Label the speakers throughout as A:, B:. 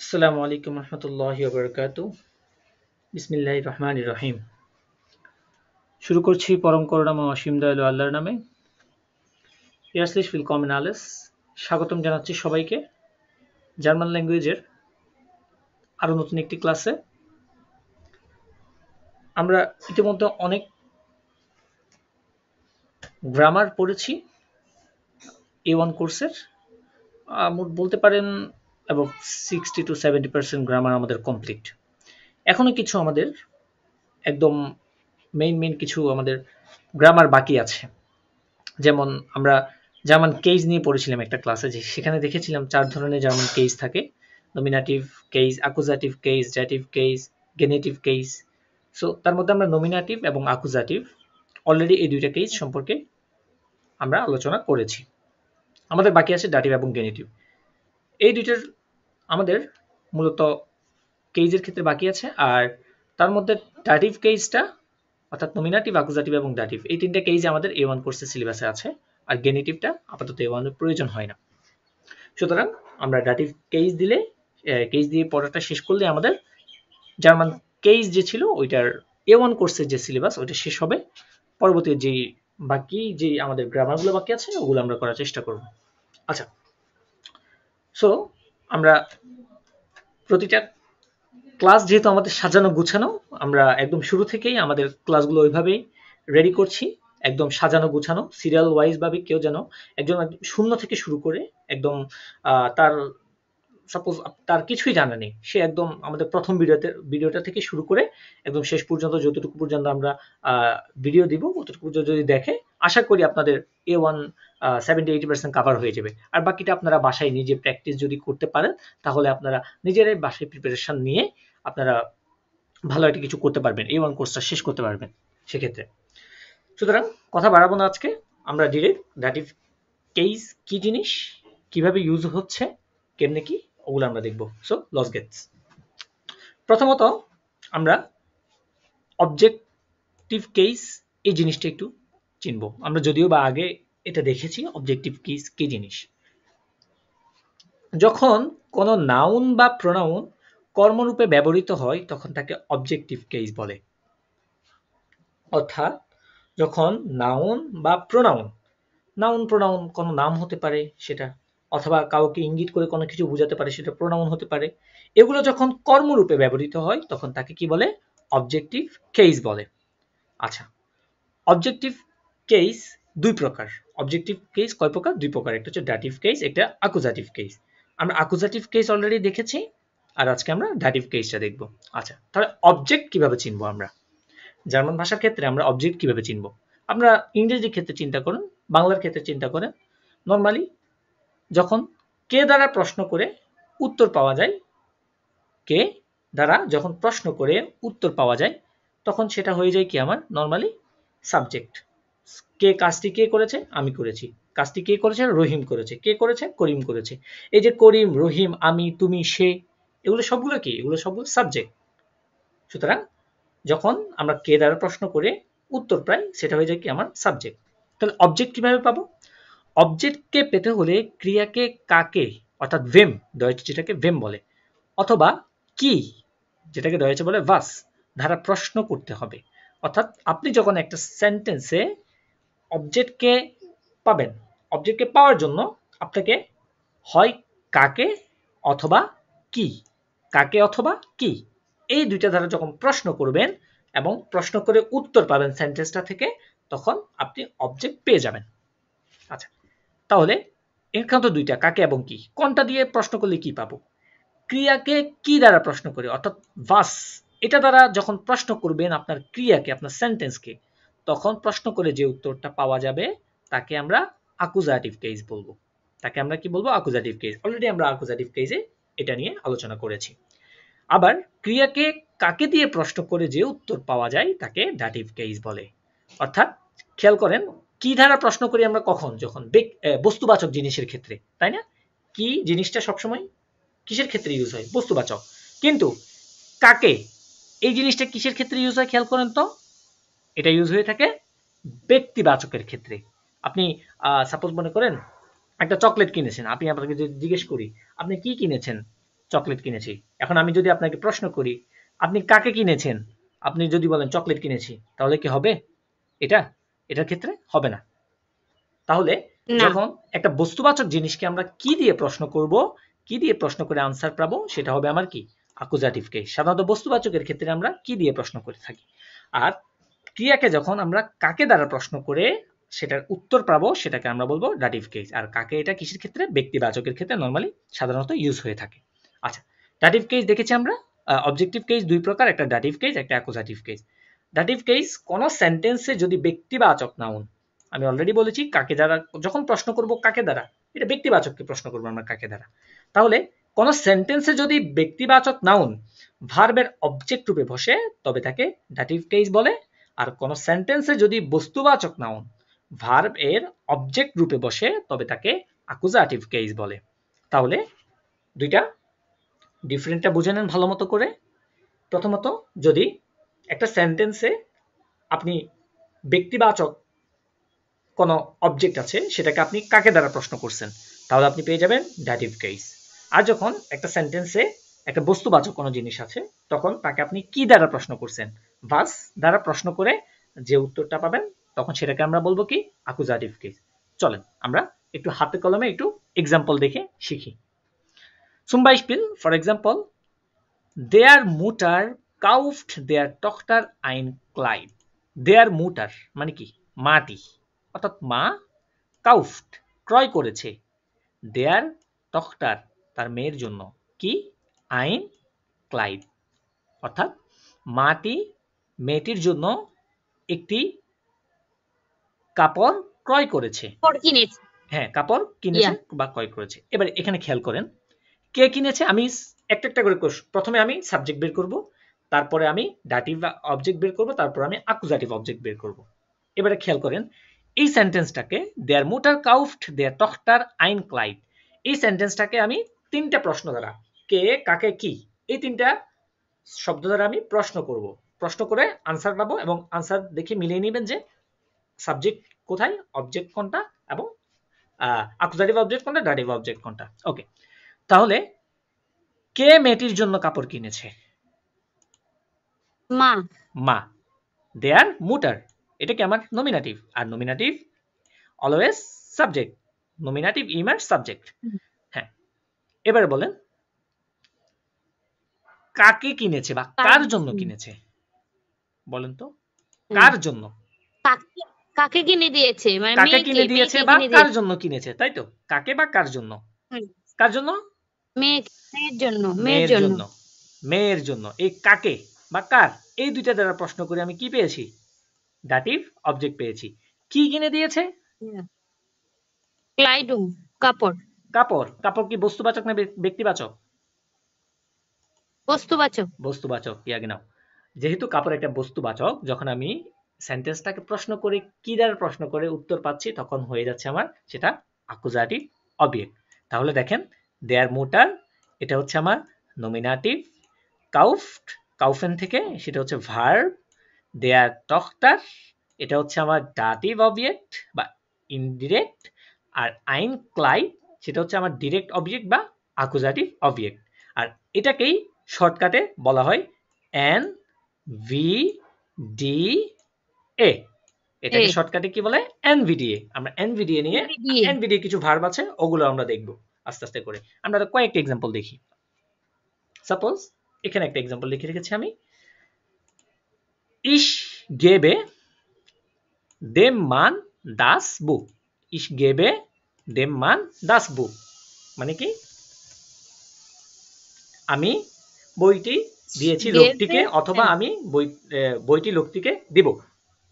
A: আসসালামু আলাইকুম রহমতুল্লাহি ওয়া বারাকাতুহু। বিসমিল্লাহির রহমানির রহিম। শুরু করছি পরম করুণাময় অসীম দয়ালু আল্লাহর নামে। ইয়ারলিশ willkommen alles। স্বাগতম জানাচ্ছি সবাইকে জার্মান ল্যাঙ্গুয়েজের আরো নতুন একটি ক্লাসে। আমরা ইতিমধ্যে অনেক গ্রামার পড়েছি A1 কোর্সের। মোট বলতে পারেন অ্যাবাউট 60 to 70% গ্রামার আমাদের কমপ্লিট। এখনো কিছু আমাদের একদম মেইন কিছু আমাদের গ্রামার বাকি আছে। যেমন আমরা জার্মান কেস নিয়ে পড়েছিলাম একটা ক্লাসে, যে সেখানে দেখেছিলাম 4 ধরনের জার্মান কেস থাকে: nominative case, accusative case, dative case, genitive case. So তার মধ্যে আমরা নমিনাটিভ এবং অ্যাকুজাটিভ অলরেডি এই দুইটা কেস সম্পর্কে আমরা আলোচনা করেছি। আমাদের বাকি আছে ডেটিভ এবং গেনেটিভ। এই দুইটার আমাদের মূলত কেসের ক্ষেত্রে বাকি আছে। আর তার মধ্যে ডেটিভ কেসটা অর্থাৎ নমিনাটিভ, অ্যাকুজাটিভ এবং ডেটিভ, এই তিনটা কেস আমাদের A1 কোর্সের সিলেবাসে আছে। আর গেনেটিভটা আপাতত A1 এর প্রয়োজন হয় না। সুতরাং আমরা ডেটিভ কেস দিয়ে পড়াটা শেষ করলে আমাদের জার্মান কেস যে ছিল ওইটার A1 কোর্সের যে সিলেবাস ওইটা শেষ হবে। পরবর্তী যে আমাদের গ্রামারগুলো বাকি আছে ওগুলো আমরা করার চেষ্টা করব। আচ্ছা, সো আমরা প্রতিটা ক্লাস যেহেতু আমাদের সাজানো গুছানো, আমরা একদম শুরু থেকেই আমাদের ক্লাসগুলো ওইভাবেই রেডি করছি, একদম সাজানো গুছানো সিরিয়াল ওয়াইজ ভাবে। কেউ যেন একজন শূন্য থেকে শুরু করে একদম তার সাপোজ তার কিছুই জানা নেই, সে একদম আমাদের প্রথম ভিডিওটা থেকে শুরু করে একদম শেষ পর্যন্ত যতটুকু পর্যন্ত আমরা ভিডিও দিব ততটুকু পর্যন্ত যদি দেখে, আশা করি আপনাদের A1 70-80% কাভার হয়ে যাবে। আর বাকিটা আপনারা বাসায় নিজে প্র্যাকটিস যদি করতে পারেন তাহলে আপনারা নিজেরাই বাসায় প্রিপারেশন নিয়ে আপনারা ভালো একটা কিছু করতে পারবেন, A1 কোর্সটা শেষ করতে পারবেন সেক্ষেত্রে। সুতরাং কথা বাড়াবো না, আজকে আমরা ডিরেক্ট ডেটিভ কেস কি জিনিস, কিভাবে ইউজ হচ্ছে, কেমনে কি, ওগুলো আমরা দেখব। সো লস গেটস। প্রথমত আমরা অবজেক্টিভ কেস এই জিনিসটা একটু চিনব। আমরা যদিও বা আগে এটা দেখেছি অবজেক্টিভ কেস কি জিনিস। যখন কোনো নাউন বা প্রোনাউন কর্মরূপে ব্যবহৃত হয় তখন তাকে অবজেক্টিভ কেস বলে। অর্থাৎ যখন নাউন বা প্রোনাউন, প্রোনাউন কোনো নাম হতে পারে সেটা, অথবা কাউকে ইঙ্গিত করে কোনো কিছু বোঝাতে পারে সেটা প্রোনাউন হতে পারে, এগুলো যখন কর্মরূপে ব্যবহৃত হয় তখন তাকে কি বলে? অবজেক্টিভ কেস বলে। আচ্ছা, অবজেক্টিভ কেস দুই প্রকার। অবজেক্টিভ কেস কয় প্রকার? দুই প্রকার। একটা হচ্ছে ডেটিভ কেস, একটা অ্যাকুজাটিভ কেস। আমরা অ্যাকুজাটিভ কেস অলরেডি দেখেছি, আর আজকে আমরা ডেটিভ কেসটা দেখব। আচ্ছা, তাহলে অবজেক্ট কিভাবে চিনবো আমরা? জার্মান ভাষার ক্ষেত্রে আমরা অবজেক্ট কিভাবে চিনব? আমরা ইংরেজির ক্ষেত্রে চিন্তা করুন, বাংলার ক্ষেত্রে চিন্তা করেন। নর্মালি যখন কে দ্বারা প্রশ্ন করে উত্তর পাওয়া যায়, কে দ্বারা যখন প্রশ্ন করে উত্তর পাওয়া যায় তখন সেটা হয়ে যায় কি আমার নর্মালি সাবজেক্ট। কে কাজটি কে করেছে? আমি করেছি। কাজটি কে করেছে? রহিম করেছে। কে করেছে? করিম করেছে। এই যে করিম, রহিম, আমি, তুমি, সে, এগুলো সবগুলো কি? এগুলো সবগুলো সাবজেক্ট। সুতরাং যখন আমরা কে দ্বারা প্রশ্ন করে উত্তর পাই সেটা হয়ে যায় কি আমার সাবজেক্ট। তাহলে অবজেক্ট কিভাবে পাবো? অবজেক্টকে পেতে হলে ক্রিয়াকে কাকে অর্থাৎ ভেম, ডয়েচে যেটাকে ভেম বলে, অথবা কি যেটাকে ডয়েচে বলে ভাস দ্বারা প্রশ্ন করতে হবে। অর্থাৎ আপনি যখন একটা সেন্টেন্সে অবজেক্টকে পাবেন, অবজেক্টকে পাওয়ার জন্য আপনাকে হয় কাকে অথবা কি, কাকে অথবা কি, এই দুইটা দ্বারা যখন প্রশ্ন করবেন এবং প্রশ্ন করে উত্তর পাবেন সেন্টেন্সটা থেকে, তখন আপনি অবজেক্ট পেয়ে যাবেন। আচ্ছা, তাহলে এখানে তো দুইটা, কাকে এবং কি। কোনটা দিয়ে প্রশ্ন করলে কি পাবো? ক্রিয়াকে কি দ্বারা প্রশ্ন করে অর্থাৎ ভাস, এটা দ্বারা যখন প্রশ্ন করবেন আপনার ক্রিয়াকে, আপনার সেন্টেন্সকে, তখন প্রশ্ন করে যে উত্তরটা পাওয়া যাবে তাকে আমরা অ্যাকুজাটিভ কেস বলবো। তাকে আমরা কি বলবো? অ্যাকুজাটিভ কেস। অলরেডি আমরা অ্যাকুজাটিভ কেসে এটা নিয়ে আলোচনা করেছি। আবার ক্রিয়াকে কাকে দিয়ে প্রশ্ন করে যে উত্তর পাওয়া যায় তাকে ডেটিভ কেস বলে। অর্থাৎ খেয়াল করেন, কি দ্বারা প্রশ্ন করি আমরা কখন? যখন বস্তুবাচক জিনিসের ক্ষেত্রে, তাই না? কি জিনিসটা সবসময় কিসের ক্ষেত্রে ইউজ হয়? বস্তুবাচক। কিন্তু কাকে, এই জিনিসটা কিসের ক্ষেত্রে ইউজ হয় খেয়াল করেন তো? এটা ইউজ হয়ে থাকে ব্যক্তিবাচকের ক্ষেত্রে। আপনি সাপোজ মনে করেন একটা চকলেট কিনেছেন, আমি আপনাকে যদি জিজ্ঞেস করি আপনি কি কিনেছেন, চকলেট কিনেছি। এখন আমি যদি আপনাকে প্রশ্ন করি আপনি কাকে কিনেছেন, আপনি যদি বলেন চকলেট কিনেছি, তাহলে কি হবে এটা? এটার ক্ষেত্রে হবে না। তাহলে
B: না।
A: যখন একটা বস্তুবাচক জিনিসকে আমরা কি দিয়ে প্রশ্ন করব, কি দিয়ে প্রশ্ন করে আনসার পাবো, সেটা হবে আমার কি অ্যাকুজাটিভ কেস। সাধারণত বস্তুবাচকের ক্ষেত্রে আমরা কি দিয়ে প্রশ্ন করে থাকি। আর ক্রিয়াকে যখন আমরা কাকে দ্বারা প্রশ্ন করে সেটার উত্তর পাবো, সেটাকে আমরা বলবো ডাটিভ কেস। আর কাকে এটা কিসের ক্ষেত্রে, ব্যক্তিবাচকের ক্ষেত্রে নরমালি সাধারণত ইউজ হয়ে থাকে। আচ্ছা, ডাটিভ কেস দেখেছি আমরা। অবজেক্টিভ কেস দুই প্রকার, একটা ডাটিভ কেস, একটা অ্যাকুজাটিভ কেস। ডাটিভ কেস কোন সেন্টেন্সে যদি ব্যক্তিবাচক নাউন, আমি অলরেডি বলেছি কাকে দ্বারা যখন প্রশ্ন করব কাকে দ্বারা, এটা ব্যক্তিবাচককে প্রশ্ন করবো আমরা কাকে দ্বারা। তাহলে কোন সেন্টেন্সে যদি ব্যক্তিবাচক নাউন ভার্বের অবজেক্ট রূপে বসে তবে তাকে ডাটিভ কেস বলে। আর কোন সেন্টেন্সে যদি বস্তুবাচক নাউন ভার্ব এর অবজেক্ট রূপে বসে তবে তাকে অ্যাকুজাটিভ কেস বলে। তাহলে দুইটা ডিফারেন্টটা বুঝে নেন ভালো মতো করে। প্রথমত, যদি একটা সেন্টেন্সে আপনি ব্যক্তিবাচক কোন অবজেক্ট আছে, সেটাকে আপনি কাকে দ্বারা প্রশ্ন করছেন, তাহলে আপনি পেয়ে যাবেন ডাটিভ কেস। আর যখন একটা সেন্টেন্সে একটা বস্তুবাচক কোনো জিনিস আছে, তখন তাকে আপনি কি দ্বারা প্রশ্ন করছেন, ভাস দ্বারা প্রশ্ন করে যে উত্তরটা পাবেন, তখন সেটাকে আমরা বলবো কি অ্যাকুজাটিভ কেস। চলেন আমরা একটু হাতে কলমে একটু এক্সাম্পল দেখে শিখি। Zum Beispiel, for example, their Mutter kauft their Tochter ein Kleid. Their Mutter মানে কি, মাটি, অর্থাৎ মা, কাউফট ক্রয় করেছে, দেয়ার Tochter তার মেয়ের জন্য কি, আইন ক্লাইড, অর্থাৎ মাটি মেয়েটির জন্য একটি কাপড় ক্রয় করেছে। হ্যাঁ, কাপড় কিনেছে বা ক্রয় করেছে। এবার এখানে খেয়াল করেন কে কিনেছে। আমি একটা একটা করে প্রথমে আমি সাবজেক্ট বের করব, তারপরে আমি ডাটিভ অবজেক্ট বের করব, তারপর আমি অ্যাকুজাটিভ অবজেক্ট বের করব। এবারে খেয়াল করেন এই সেন্টেন্সটাকে, দেয়ার মুটার কাউফট দেয়ার টখটার আইন ক্লাইড, এই সেন্টেন্সটাকে আমি তিনটা প্রশ্ন দ্বারা, কে, কাকে, কি, এই তিনটা শব্দ দ্বারা আমি প্রশ্ন করব। প্রশ্ন করে আনসার পাবো এবং আনসার দেখে মিলিয়ে নেবেন যে সাবজেক্ট কোথায়, অবজেক্ট কোনটা এবং অ্যাকুজাটিভ অবজেক্ট কোনটা, ডাটিভ অবজেক্ট কোনটা। ওকে, তাহলে কে মেয়েটির জন্য কাপড় কিনেছে?
B: মা।
A: মা। দেয়ার মুটার, এটা কি আমার নমিনেটিভ, আর নমিনেটিভ অলওয়েজ সাবজেক্ট, নমিনেটিভ ইমার সাবজেক্ট। হ্যাঁ, এবারে বলেন কাকে কিনেছে বা কার জন্য কিনেছে, বলেন তো কার জন্য,
B: কাকে কিনে দিয়েছে, মানে
A: কাকে কিনে দিয়েছে বা কার জন্য কিনেছে, তাই তো, কাকে বা কার জন্য, কার জন্য,
B: মেয়ের জন্য,
A: মেয়ের জন্য, মেয়ের জন্য। এই কাকে বা কার, এই দুইটা দ্বারা প্রশ্ন করে আমি কি পেয়েছি, ডাটিভ অবজেক্ট পেয়েছি। কি কিনে দিয়েছে,
B: ক্লাইডুম কাপড়।
A: কাপড়। কাপড় কি বস্তুবাচক না ব্যক্তিবাচক?
B: বস্তুবাচক।
A: বস্তুবাচক, ইয়াগে নাও। যেহেতু কাপড় একটা বস্তুবাচক, যখন আমি সেন্টেন্সটাকে প্রশ্ন করে কি দ্বারা প্রশ্ন করে উত্তর পাচ্ছি, তখন হয়ে যাচ্ছে আমার সেটা অ্যাকুজাটিভ অবজেক্ট। তাহলে দেখেন দেয়ার মুটার, এটা হচ্ছে আমার নমিনেটিভ, কাউফট, কাউফেন থেকে সেটা হচ্ছে ভার্ব, দেয়ার টখটার এটা হচ্ছে আমার ডাটিভ অবজেক্ট বা ইনডিরেক্ট, আর আইন ক্লাইড সেটা হচ্ছে আমার ডিরেক্ট অবজেক্ট বা অ্যাকুজাটিভ অবজেক্ট। আর এটাকেই শর্টকাটে বলা হয় এন ভি ডি এ। এটাকে শর্টকাটে কি বলে, এনভিডিএ। আমরা এনভিডিএ নিয়ে, এনভিডিএ কিছু ভার্ব আছে ওগুলো আমরা দেখব আস্তে আস্তে করে। আমরা কয়েকটা এক্সাম্পল দেখি। সাপোজ এখানে একটা এক্সাম্পল লিখে রেখেছি আমি, Ich gebe dem Mann das Buch. Ich gebe dem Mann das Buch মানে কি, আমি বইটি দিয়েছি লোকটিকে, অথবা আমি বইটি লোকটিকে দিব।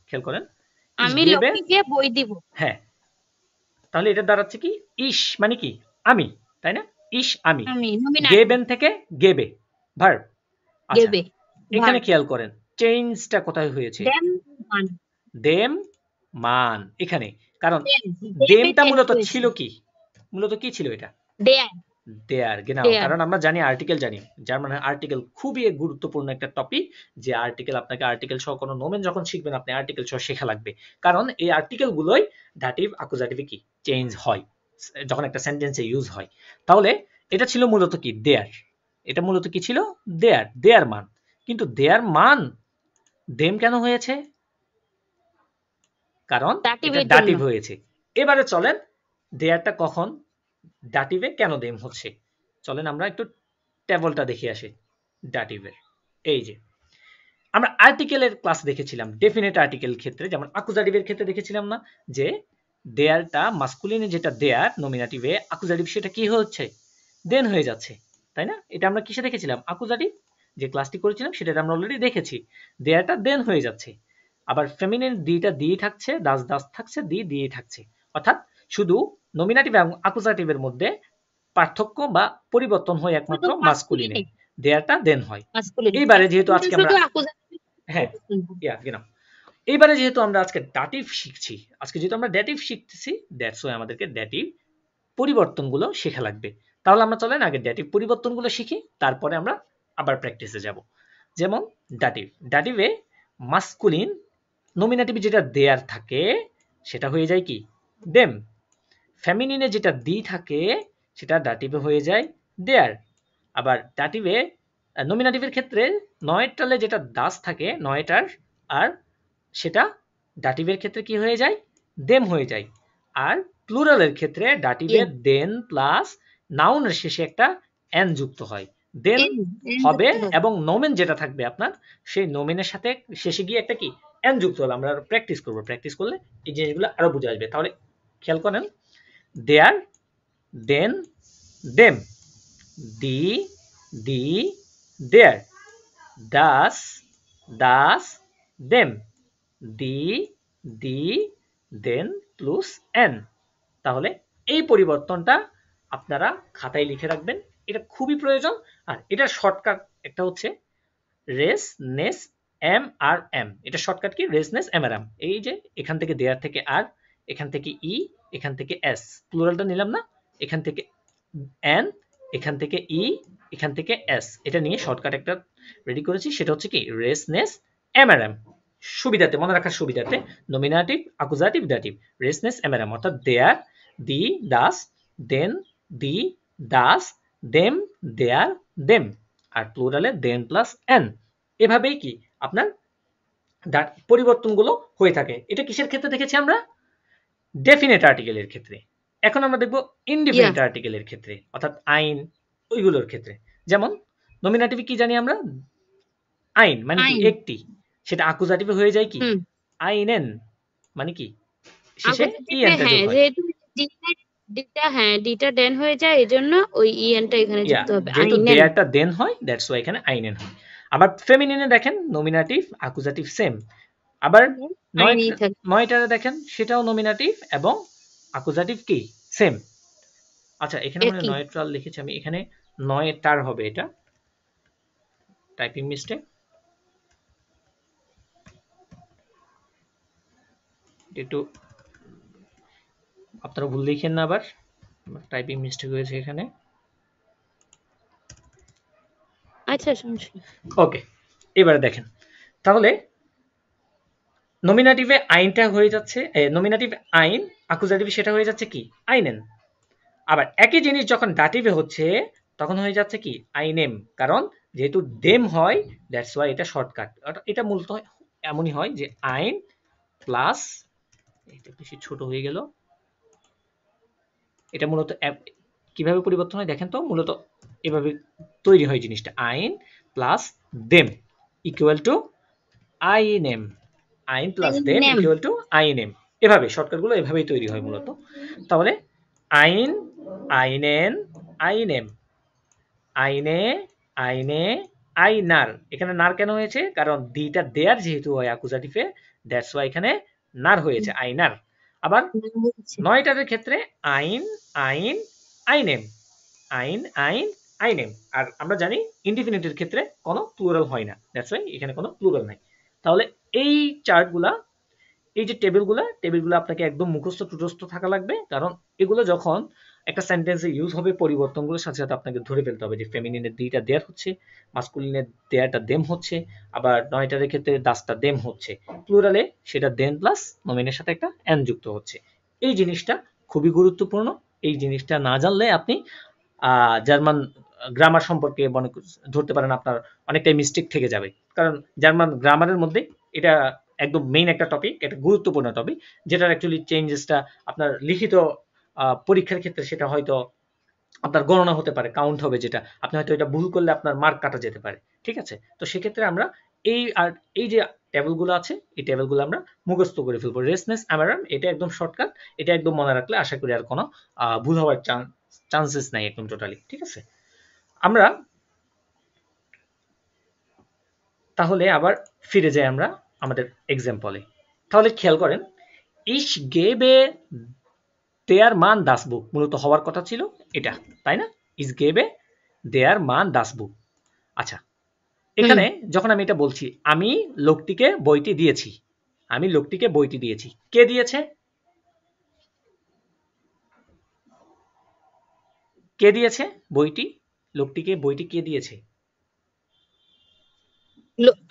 A: খেয়াল করেন,
B: আমি লোকটিকে বই দিব।
A: হ্যাঁ, তাহলে এটা দাঁড়াচ্ছে কি, ইশ মানে কি আমি, তাই না, ইশ আমি, গেবেন থেকে গেবে ভার্ব। আচ্ছা, এখানে খেয়াল করেন চেঞ্জটা কোথায় হয়েছে, দেম মান এখানে, কারণ দেমটা মূলত ছিল কি, মূলত কি ছিল এটা, দেয়ার, গেনাও। কারণ আমরা জানি আর্টিকেল জানি, যার মানে আর্টিকেল খুবই গুরুত্বপূর্ণ একটা টপিক, যে আর্টিকেল আপনাকে আর্টিকেল সহ কোনো নোমেন যখন শিখবেন আপনি আর্টিকেল সহ শেখা লাগবে, কারণ এই আর্টিকেল গুলোই ডাটিভ অ্যাকুজাটিভ কি চেঞ্জ হয় যখন একটা সেন্টেন্সে ইউজ হয়। তাহলে এটা ছিল মূলত কি দেয়ার, এটা মূলত কি ছিল, দেয়ার মান, কিন্তু দেয়ার মান দেম কেন হয়েছে, কারণ এটা ডাটিভ হয়েছে। এবারে চলেন দেয়ারটা কখন ডাটিভে কেন দেম হচ্ছে, চলেন আমরা একটু টেবলটা দেখে আসি ডাটিভের। এই যে আমরা আর্টিকেলের ক্লাস দেখেছিলাম, ডেফিনেট আর্টিকেল ক্ষেত্রে যেমন আকুজাটিভের ক্ষেত্রে দেখেছিলাম না যে দেয়ারটা মাস্কুলিনে যেটা দেয়ার নমিনেটিভে, আকুজাটিভ সেটা কি হচ্ছে, দেন হয়ে যাচ্ছে, তাই না? এটা আমরা কিসে দেখেছিলাম, আকুজাটিভ যে ক্লাসটি করেছিলাম সেটা আমরা অলরেডি দেখেছি, দেয়ারটা দেন হয়ে যাচ্ছে। আবার ফেমিনিন দিটা দিয়ে থাকছে, দাস দাস থাকছে, দিয়ে থাকছে, অর্থাৎ শুধু নমিনেটিভ এবং আকুজাটিভের মধ্যে পার্থক্য বা পরিবর্তন হয় একমাত্র মাস্কুলিনে, দেয়ারটা দেন হয়। এইবারে যেহেতু আজকে আমরা হ্যাঁ এইবারে যেহেতু আমরা আজকে ডাটিভ শিখছি, আজকে যেহেতু আমরা ডেটিভ শিখতেছি, দ্যাটস ওয়াই আমাদেরকে ডেটিভ পরিবর্তনগুলো শেখা লাগবে। তাহলে আমরা চলেন আগে ডেটিভ পরিবর্তনগুলো শিখি, তারপরে আমরা আবার প্র্যাকটিসে যাব। যেমন ডাটিভে মাস্কুলিন নমিনেটিভ যেটা দেয়ার থাকে সেটা হয়ে যায় কি, দেম। ফেমিনিনে যেটা দি থাকে সেটা ডাটিভে হয়ে যায় দেয়ার। আবার ডাটিভে নমিনেটিভের ক্ষেত্রে নয়টালে যেটা দাস থাকে নয়টার, আর সেটা ডাটিভের ক্ষেত্রে কি হয়ে যায়, দেম হয়ে যায়। আর প্লুরালের ক্ষেত্রে ডাটিভে দেন প্লাস নাউনের শেষে একটা এন যুক্ত হয়, দেন হবে এবং নোমেন যেটা থাকবে আপনার সেই নোমেনের সাথে শেষে গিয়ে একটা কি এন যুক্ত হবে। আমরা প্র্যাকটিস করব, প্র্যাকটিস করলে এই জিনিসগুলো আরো বুঝে আসবে। তাহলে খেয়াল করেন, দেয়ার, দেন, দেম, দি, দেয়ার, দাস, দেম, দি, দেন প্লাস এন। তাহলে এই পরিবর্তনটা আপনারা খাতায় লিখে রাখবেন, এটা খুবই প্রয়োজন। আর এটার শর্টকাট একটা হচ্ছে রেস নেস এম আর এম, এটা শর্টকাট কি, রেস নেস এম আর এম। এই যে এখান থেকে দেয়ার থেকে আর, এখান থেকে ই, এখান থেকে এস, প্লুরালটা নিলাম না, এখান থেকে এন, এখান থেকে ই, এখান থেকে এস, এটা নিয়ে শর্টকাট একটা রেডি করেছি, সেটা হচ্ছে কি রেস নেস এম আর এম। সুবিধাতে, মনে রাখার সুবিধাতে, নমিনেটিভ আকুজাটিভ ডাটিভ, রেস নেস এম আর এম, অর্থাৎ দেয়ার, দি, দাস, দেন, দি, দাস, দেম, দেয়ার, দেম, আর প্লুরালে দেন প্লাস এন। এভাবেই কি আপনার পরিবর্তনগুলো হয়ে থাকে। এটা কিসের ক্ষেত্রে দেখেছি আমরা, ডেফিনেট আর্টিকেলের ক্ষেত্রে। এখন আমরা দেখব ইনডিফিনিট আর্টিকেলের ক্ষেত্রে, অর্থাৎ আইন ওইগুলোর ক্ষেত্রে। যেমন নমিনেটিভে কি জানি আমরা, আইন মানে কি একটি, সেটা আকুজাটিভে হয়ে যায় কি আইনেন, মানে কি শেষে ইএনটা যোগ হয়।
B: ডিটা দেন হয়ে যায়, এজন্য ওই ইএনটা এখানে যুক্ত হবে,
A: যেহেতু দেয়ারটা দেন হয় দ্যাটস ওয়াই এখানে আইনেন হয়। আবার ফেমিনিনে দেখেন নমিনেটিভ আকুজাটিভ সেম। আবার নয়টারে দেখেন সেটাও নমিনেটিভ এবং আকুজাটিভ কি সেম। আচ্ছা এখানে মানে নয়টার লিখেছি আমি, এখানে নয়টার হবে, এটা টাইপিং মিস্টেক, একটু আপনারা ভুল লিখেন না, আবার টাইপিং মিস্টেক হয়েছে এখানে।
B: আচ্ছা সমস্যা,
A: ওকে এবারে দেখেন, তাহলে নমিনেটিভে আইনটা হয়ে যাচ্ছে, নমিনেটিভ আইন, আকুজাটিভ সেটা হয়ে যাচ্ছে কি আইনেন। আবার একই জিনিস যখন ডাটিভে হচ্ছে তখন হয়ে যাচ্ছে কি আইনেম, কারণ যেহেতু দেম হয় দ্যাটস ওয়াই এটা শর্টকাট। এটা মূলত এমনই হয় যে আইন প্লাস, এটা বেশি ছোট হয়ে গেল, এটা মূলত কিভাবে পরিবর্তন হয় দেখেন তো, মূলত এভাবে তৈরি হয় জিনিসটা, আইন প্লাস দেম ইকুয়াল টু আইনেম, আইন প্লাস দেম ইকুয়াল টু আইনেম, এভাবে শর্টকাটগুলো এভাবেই তৈরি হয় মূলত। তাহলে আইন, আইনেন, আইনেম, আইনে, আইনে, আইনার। এখানে নার কেন হয়েছে, কারণ দিটা দেয়ার যেহেতু হয় আকুজাটিভে দ্যাটস ওয়াই এখানে নার হয়েছে আইনার। আবার নয়টার ক্ষেত্রে আইন, আইন, আইনেম, আইন, আইন, আইনেম। আর আমরা জানি ইনডিফিনিটের ক্ষেত্রে কোনো প্লুরাল হয় না, দ্যাটস ওয়াই এখানে কোনো প্লুরাল নাই। তাহলে এই চার্টগুলা, এই যে টেবিলগুলো আপনাকে একদম মুখস্থ টুটস্থ থাকা লাগবে, কারণ এগুলো যখন একটা সেন্টেন্সে ইউজ হবে পরিবর্তনগুলোর সাথে সাথে আপনাকে ধরে ফেলতে হবে যে ফেমিনিনের দিটা দেয়ার হচ্ছে, মাস্কুলিনের দেয়ারটা দেম হচ্ছে, আবার নয়টার ক্ষেত্রে দাসটা দেম হচ্ছে, প্লুরালে সেটা দেন প্লাস নমিনের সাথে একটা এন যুক্ত হচ্ছে। এই জিনিসটা খুবই গুরুত্বপূর্ণ, এই জিনিসটা না জানলে আপনি জার্মান গ্রামার সম্পর্কে মনে ধরতে পারেন আপনার অনেকটাই মিস্টেক থেকে যাবে, কারণ জার্মান গ্রামারের মধ্যে এটা একদম মেইন একটা টপিক, এটা গুরুত্বপূর্ণ টপিক, যেটার অ্যাকচুয়ালি চেঞ্জেসটা আপনার লিখিত পরীক্ষার ক্ষেত্রে সেটা হয়তো আপনার গণনা হতে পারে, কাউন্ট হবে, যেটা আপনি হয়তো এটা ভুল করলে আপনার মার্ক কাটা যেতে পারে। ঠিক আছে, তো সেক্ষেত্রে আমরা এই যে টেবিলগুলো আছে, এই টেবিলগুলো আমরা মুখস্থ করে ফেলবো। রেসনেস অ্যামারাম, এটা একদম শর্টকাট, এটা একদম মনে রাখলে আশা করি আর কোনো ভুল হওয়ার চান্সেস নাই একদম টোটালি। ঠিক আছে, আমরা তাহলে আবার ফিরে যাই আমরা আমাদের এক্সাম্পলে। তাহলে খেয়াল করেন, ইস গেবে দেয়ার মান দাসবুক, মূলত হওয়ার কথা ছিল এটা, তাই না? ইস গেবে দেয়ার মান দাসবুক। আচ্ছা, এখানে যখন আমি এটা বলছি, আমি লোকটিকে বইটি দিয়েছি, আমি লোকটিকে বইটি দিয়েছি, কে দিয়েছে? কে দিয়েছে বইটি? লোকটিকে বইটি কে দিয়েছে?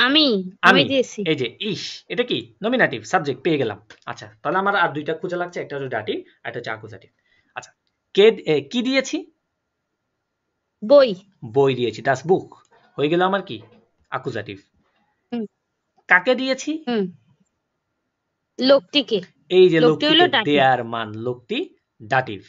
B: আমি
A: আমি
B: দিয়েছি।
A: এই যে ইস, এটা কি নমিনেটিভ, সাবজেক্ট পেয়ে গেলাম। আচ্ছা, তাহলে আমার আর দুইটা খোঁজা লাগছে, একটা হলো ডাটিভ আর একটা হচ্ছে অ্যাকুজাটিভ। আচ্ছা, কে কি দিয়েছি?
B: বই।
A: বই দিয়েছি, দাস বুক হয়ে গেল আমার কি অ্যাকুজাটিভ। কাকে দিয়েছি?
B: লোকটিকে।
A: এই যে
B: লোকটি হলো
A: লোকটিকে দেয়ার মান, লোকটি ডাটিভ,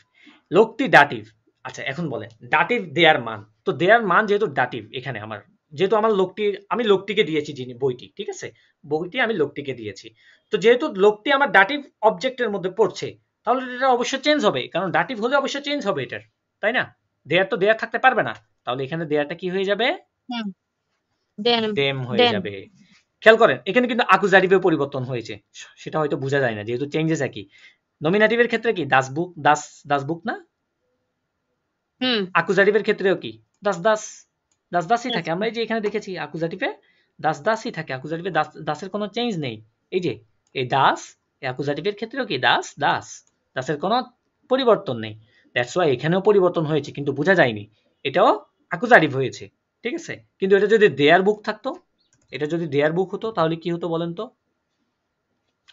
A: লোকটি ডাটিভ। আচ্ছা, এখন বলেন ডাটিভ দেয়ার মান, তো দেয়ার মান যেহেতু ডাটিভ, এখানে আমার যেহেতু আমার লোকটি, আমি লোকটিকে দিয়েছি যিনি বইটি, ঠিক আছে, বইটি আমি লোকটিকে দিয়েছি, তো যেহেতু লোকটি আমার ডাটিভ অবজেক্টের মধ্যে পড়ছে, তাহলে এটা অবশ্যই চেঞ্জ হবে, কারণ ডাটিভ হলে অবশ্যই চেঞ্জ হবে এটার, তাই না? দেয়ার তো দেয়ার থাকতে পারবে না, তাহলে এখানে দেয়ারটা কি হয়ে যাবে? দেম হয়ে যাবে। খেয়াল করেন, এখানে কিন্তু অ্যাকুজাটিভের পরিবর্তন হয়েছে, সেটা হয়তো বোঝা যায় না যেহেতু চেঞ্জেস একই। নমিনেটিভের ক্ষেত্রে কি দাস বুক, দাস বুক না? অ্যাকুজাটিভের ক্ষেত্রেও কি দাস দাসই থাকে। আমরা এই যে এখানে দেখেছি অ্যাকুজাটিভে দাসই থাকে, অ্যাকুজাটিভে দাসের কোনো চেঞ্জ নেই। এই যে এই দাস, অ্যাকুজাটিভের ক্ষেত্রেও কি দাসের কোনো পরিবর্তন নেই। দ্যাটস ওয়াই এখানেও পরিবর্তন হয়েছে, কিন্তু বোঝা যায়নি, এটাও অ্যাকুজাটিভ হয়েছে। ঠিক আছে, কিন্তু এটা যদি দেয়ার বুক থাকতো, এটা যদি দেয়ার বুক হতো, তাহলে কি হতো বলেন তো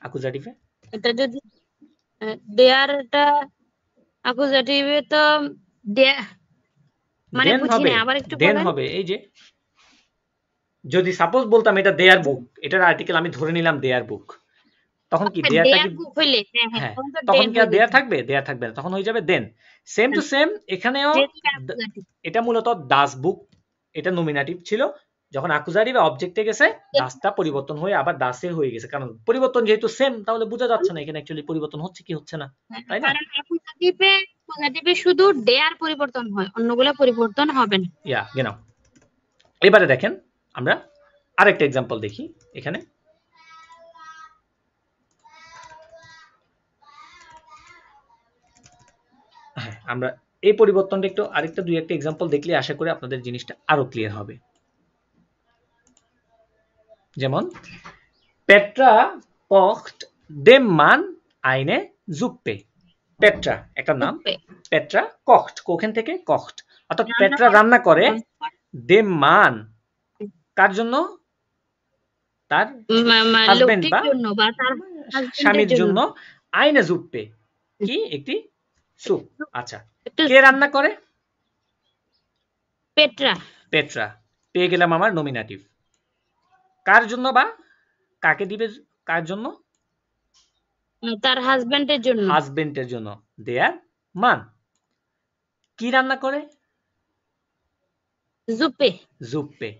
A: অ্যাকুজাটিভে?
B: এটা যদি দেয়ারটা অ্যাকুজাটিভে তো মানে বুঝি না, আবার একটু
A: দেন
B: বলেন।
A: হবে। এই যে যদি সাপোজ বলতাম এটা দেয়ার বুক, এটার আর্টিকেল আমি ধরে নিলাম দেয়ার বুক, তখন কি দেয়ারটা কি,
B: বুক হইলে
A: হ্যাঁ, তখন কি আর দেয়ার থাকবে? দেয়ার থাকবে না, তখন হয়ে যাবে দেন। সেম টু সেম এখানেও, এটা মূলত দাস বুক, এটা নমিনেটিভ ছিল, যখন অ্যাকুজাটিভ অবজেক্টে গেছে, দাসটা পরিবর্তন হয়ে আবার দাসে হয়ে গেছে, কারণ পরিবর্তন যেহেতু সেম, তাহলে বোঝা যাচ্ছে না এখানে অ্যাকচুয়ালি পরিবর্তন হচ্ছে কি হচ্ছে না, তাই না?
B: কারণ অ্যাকুজাটিভে শুধু দেয়ার পরিবর্তন হয়, অন্যগুলো পরিবর্তন হবে না।
A: ইয়া গেনাও। এবারে দেখেন আমরা আরেকটা এক্সাম্পল দেখি এখানে। হ্যাঁ, আমরা এই পরিবর্তনটা একটু আরেকটা দুই একটা এক্সাম্পল দেখলে আশা করি আপনাদের জিনিসটা আরো ক্লিয়ার হবে। যেমন পেট্রা কখট দেম মান আইনে জুপ্পে। পেট্রা একটা নাম, পেট্রা কখট, কোখেন থেকে কখট, অর্থাৎ পেট্রা রান্না করে, দেম মান কার জন্য? তার হাজবেন্ড বা স্বামীর জন্য, আইনে জুপ্পে কি একটি স্যুপ। আচ্ছা, কে রান্না করে?
B: পেট্রা।
A: পেট্রা পেয়ে গেলাম আমার নমিনেটিভ। কার জন্য বা কাকে দিবে? কার জন্য?
B: তার হাজবেন্ডের জন্য।
A: হাজবেন্ডের জন্য দেয়ার মান। কি রান্না করে?
B: জুপ্পে।
A: জুপ্পে,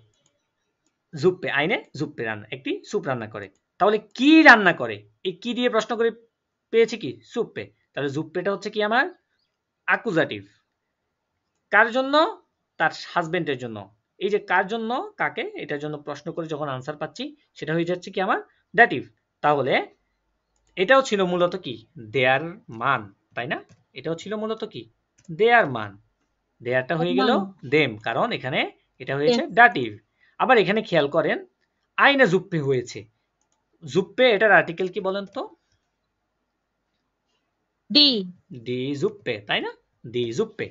A: জুপ্পে আইনে জুপ্পে রান্না, একটি স্যুপ রান্না করে। তাহলে কি রান্না করে? এই কি দিয়ে প্রশ্ন করে পেয়েছি কি? সুপ্পে। তাহলে জুপ্পেটা হচ্ছে কি আমার অ্যাকুজাটিভ। কার জন্য? তার হাজবেন্ডের জন্য। এই যে কার জন্য কাকে, এটার জন্য প্রশ্ন করে যখন আনসার পাচ্ছি, সেটা হয়ে যাচ্ছে কি আমার ডেটিভ। তাহলে এটাও ছিল মূলত কি দেয়ার মান, তাই না? এটাও ছিল মূলত কি দেয়ার মান। দেয়ারটা হয়ে গেল দেম, কারণ এখানে এটা হয়েছে ডাটিভ। আবার এখানে খেয়াল করেন আইনে জুপ্পে হয়েছে, জুপ্পে এটার আর্টিকেল কি বলেন তো?
B: ডি।
A: ডি জুপ্পে, তাই না? ডি জুপ্পে।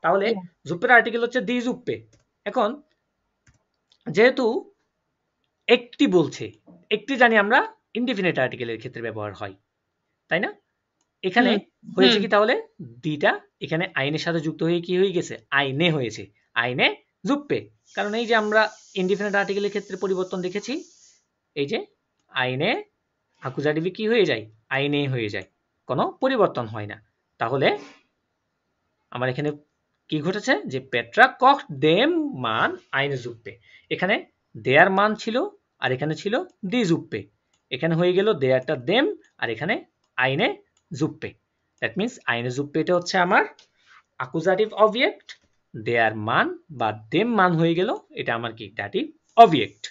A: তাহলে জুপ্পের আর্টিকেল হচ্ছে ডি জুপ্পে। এখন যেহেতু একটি বলছে, একটি জানি আমরা ইনডিফিনিট আর্টিকেলের ক্ষেত্রে ব্যবহার হয়, তাই না? এখানে হয়েছে কি তাহলে দিটা এখানে আইনের সাথে যুক্ত হয়ে কি হয়ে গেছে, আইনে হয়েছে, আইনে জুপ্পে। কারণ এই যে আমরা ইনডিফিনিট আর্টিকেলের ক্ষেত্রে পরিবর্তন দেখেছি, এই যে আইনে আকুজাটিভে কি হয়ে যায়, আইনে হয়ে যায়, কোনো পরিবর্তন হয় না। তাহলে আমার এখানে কি ঘটেছে যে পেট্রা কখ দেম মান আইনে জুপ্পে, এখানে দেয়ার মান ছিল আর এখানে ছিল দি জুপ্পে, এখানে হয়ে গেল দেয়ারটা দেম আর এখানে আইনে জুপ্পে। দ্যাট মিন্স আইনে জুপ্পে এটা হচ্ছে আমার আকুজাটিভ অবজেক্ট, দেয়ার মান বা দেম মান হয়ে গেল এটা আমার কি ডাটিভ অবজেক্ট।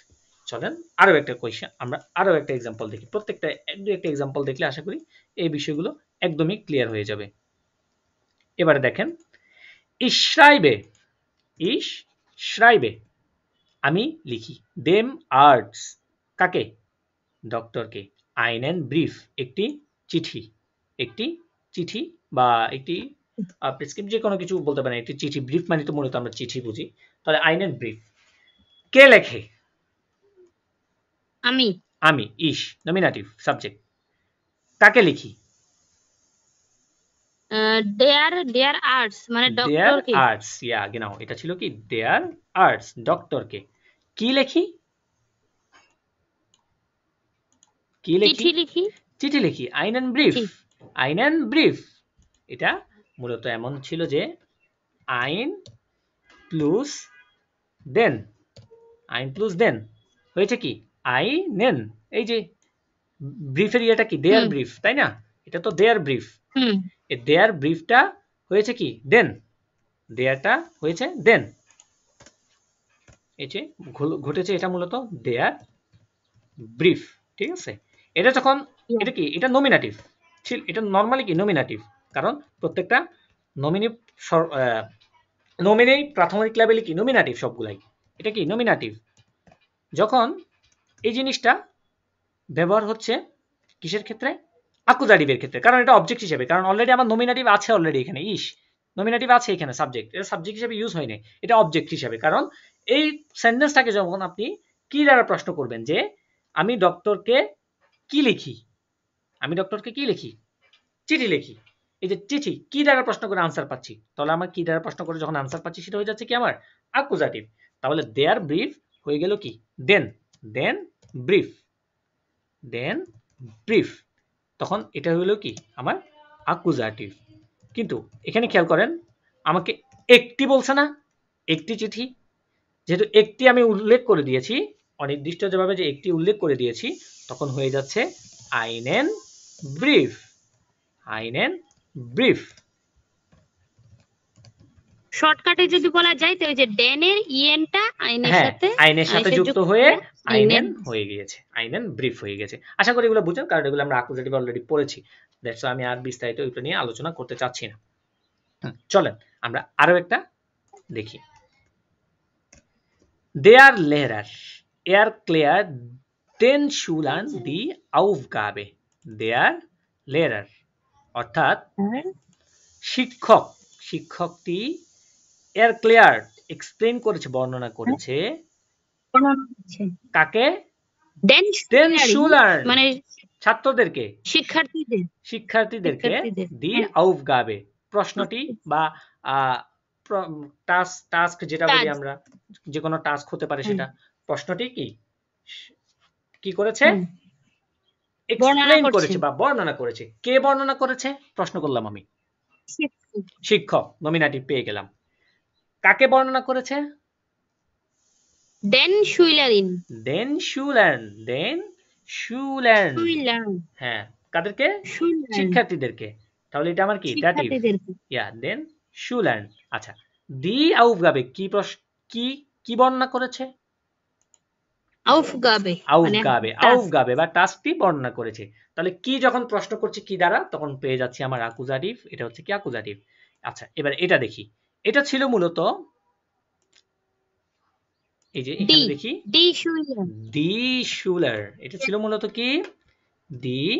A: চলেন আরো একটা কোয়েশ্চেন, আমরা আরো একটা এক্সাম্পল দেখি, প্রত্যেকটা একটা এক্সাম্পল দেখলে আশা করি এই বিষয়গুলো একদমই ক্লিয়ার হয়ে যাবে। এবারে দেখেন, ich schreibe, ich schreibe, আমি লিখি, dem Arzt, কাকে, ডক্টরকে, einen Brief, একটি চিঠি, একটি চিঠি বা একটি প্রেসক্রিপ্ট যে কোনো কিছু বলতে পারেন, একটি চিঠি, ব্রিফ মানে তো মূলত আমরা চিঠি বুঝি, তাহলে einen Brief, কে লেখে,
B: আমি,
A: আমি, ich, nominative, subject, কাকে লিখি,
B: দেয়ার আর্টস মানে
A: der
B: ডক্টরকে,
A: Arzt, ja genau, এটা ছিল কি der Arzt, ডক্টরকে, কি লেখি, কি লিখি,
B: চিঠি লিখি,
A: চিঠি লিখি, einen Brief,
B: চিঠি।
A: einen Brief, এটা মূলত এমন ছিল যে ein plus den, ein plus den হয়েছে কি einen, এই যে ব্রিফের ইয়েটা কি দেয়ার ব্রিফ, তাই না, এটা তো দেয়ার ব্রিফ, এই দেয়ার ব্রিফটা হয়েছে কি দেন, দেয়ারটা হয়েছে দেন, এই যে ঘটেছে এটা মূলত দেয়ার ব্রিফ, ঠিক আছে। এটা যখন এটা কি, এটা নমিনেটিভ, এটা নরমালি কি নমিনেটিভ, কারণ প্রত্যেকটা নমিনি প্রাথমিক লেভেলে কি নমিনেটিভ সবগুলাই, এটা কি নমিনেটিভ। যখন এই জিনিসটা ব্যবহার হচ্ছে কিসের ক্ষেত্রে, আকুজাটিভের ক্ষেত্রে, কারণ এটা অবজেক্ট হিসেবে, কারণ অলরেডি আমার নমিনেটিভ আছে, অলরেডি এখানে ইস নমিনেটিভ আছে, এখানে সাবজেক্ট, এটা সাবজেক্ট হিসেবে ইউজ হয়নি, এটা অবজেক্ট হিসেবে। কারণ এই সেন্টেন্সটাকে যখন আপনি কি দ্বারা প্রশ্ন করবেন যে আমি ডক্টরকে কি লিখি, আমি ডক্টরকে কি লিখি, চিঠি লিখি, এই যে চিঠি কি দ্বারা প্রশ্ন করে আনসার পাচ্ছি, তাহলে আমার কি দ্বারা প্রশ্ন করে যখন আনসার পাচ্ছি সেটা হয়ে যাচ্ছে কি আমার আকুজাটিভ। তাহলে দেয়ার ব্রিফ হয়ে গেল কি দেন, দেন ব্রিফ, দেন ব্রিফ, তখন এটা হলো কি আমার আকুজাটিভ। কিন্তু এখানে খেয়াল করেন আমাকে একটি বলছে না, একটি চিঠি, যেহেতু একটি আমি উল্লেখ করে দিয়েছি অনির্দিষ্ট যেভাবে, যে একটি উল্লেখ করে দিয়েছি, তখন হয়ে যাচ্ছে einen Brief, einen Brief।
B: শর্টকাটে যদি বলা যায় তো ওই যে ডেনের ইএনটা
A: আইনের সাথে যুক্ত হয়ে আইনেন হয়ে গিয়েছে, আইনেন ব্রিফ হয়ে গেছে। আশা করি এগুলো বুঝেন, কারণ এগুলো আমরা আকুজাটিভ অলরেডি পড়েছি, দ্যাটস আমি আর বিস্তারিত এটা নিয়ে আলোচনা করতে চাচ্ছি না। চলেন আমরা আরো একটা দেখি। Der Lehrer erklärt den Schülern die Aufgabe, der Lehrer অর্থাৎ শিক্ষক, শিক্ষকটি erklärt এক্সপ্লেইন করেছে, বর্ণনা করেছে, কাকে, den Schülern
B: মানে
A: ছাত্রদেরকে,
B: শিক্ষার্থীদেরকে
A: die Aufgabe প্রশ্নটি বা টাস্ক যেটা বলি আমরা, যে কোনো টাস্ক হতে পারে সেটা, প্রশ্নটি কি কি করেছে, এক্সপ্লেইন করেছে বা বর্ণনা করেছে। কে বর্ণনা করেছে প্রশ্ন করলাম আমি, শিক্ষক, নমিনেটিভ পেয়ে গেলাম। কাকে বর্ণনা করেছে,
B: den Schülerin,
A: den Schülern, den Schülern, হ্যাঁ কাদেরকে, শিক্ষার্থীদেরকে, তাহলে এটা আমার কি ডাটিভ, ইয়া den Schülern। আচ্ছা die Aufgabe কি কি বর্ণনা করেছে,
B: Aufgabe,
A: Aufgabe বা টাস্কটি বর্ণনা করেছে। তাহলে কি যখন প্রশ্ন করছে কি দ্বারা, তখন পেয়ে যাচ্ছি আমার আকুজাটিভ, এটা হচ্ছে কি আকুজাটিভ। আচ্ছা এবার এটা দেখি, এটা ছিল মূলত এই যে এখানে দেখি die Schüler, এটা ছিল মূলত কি die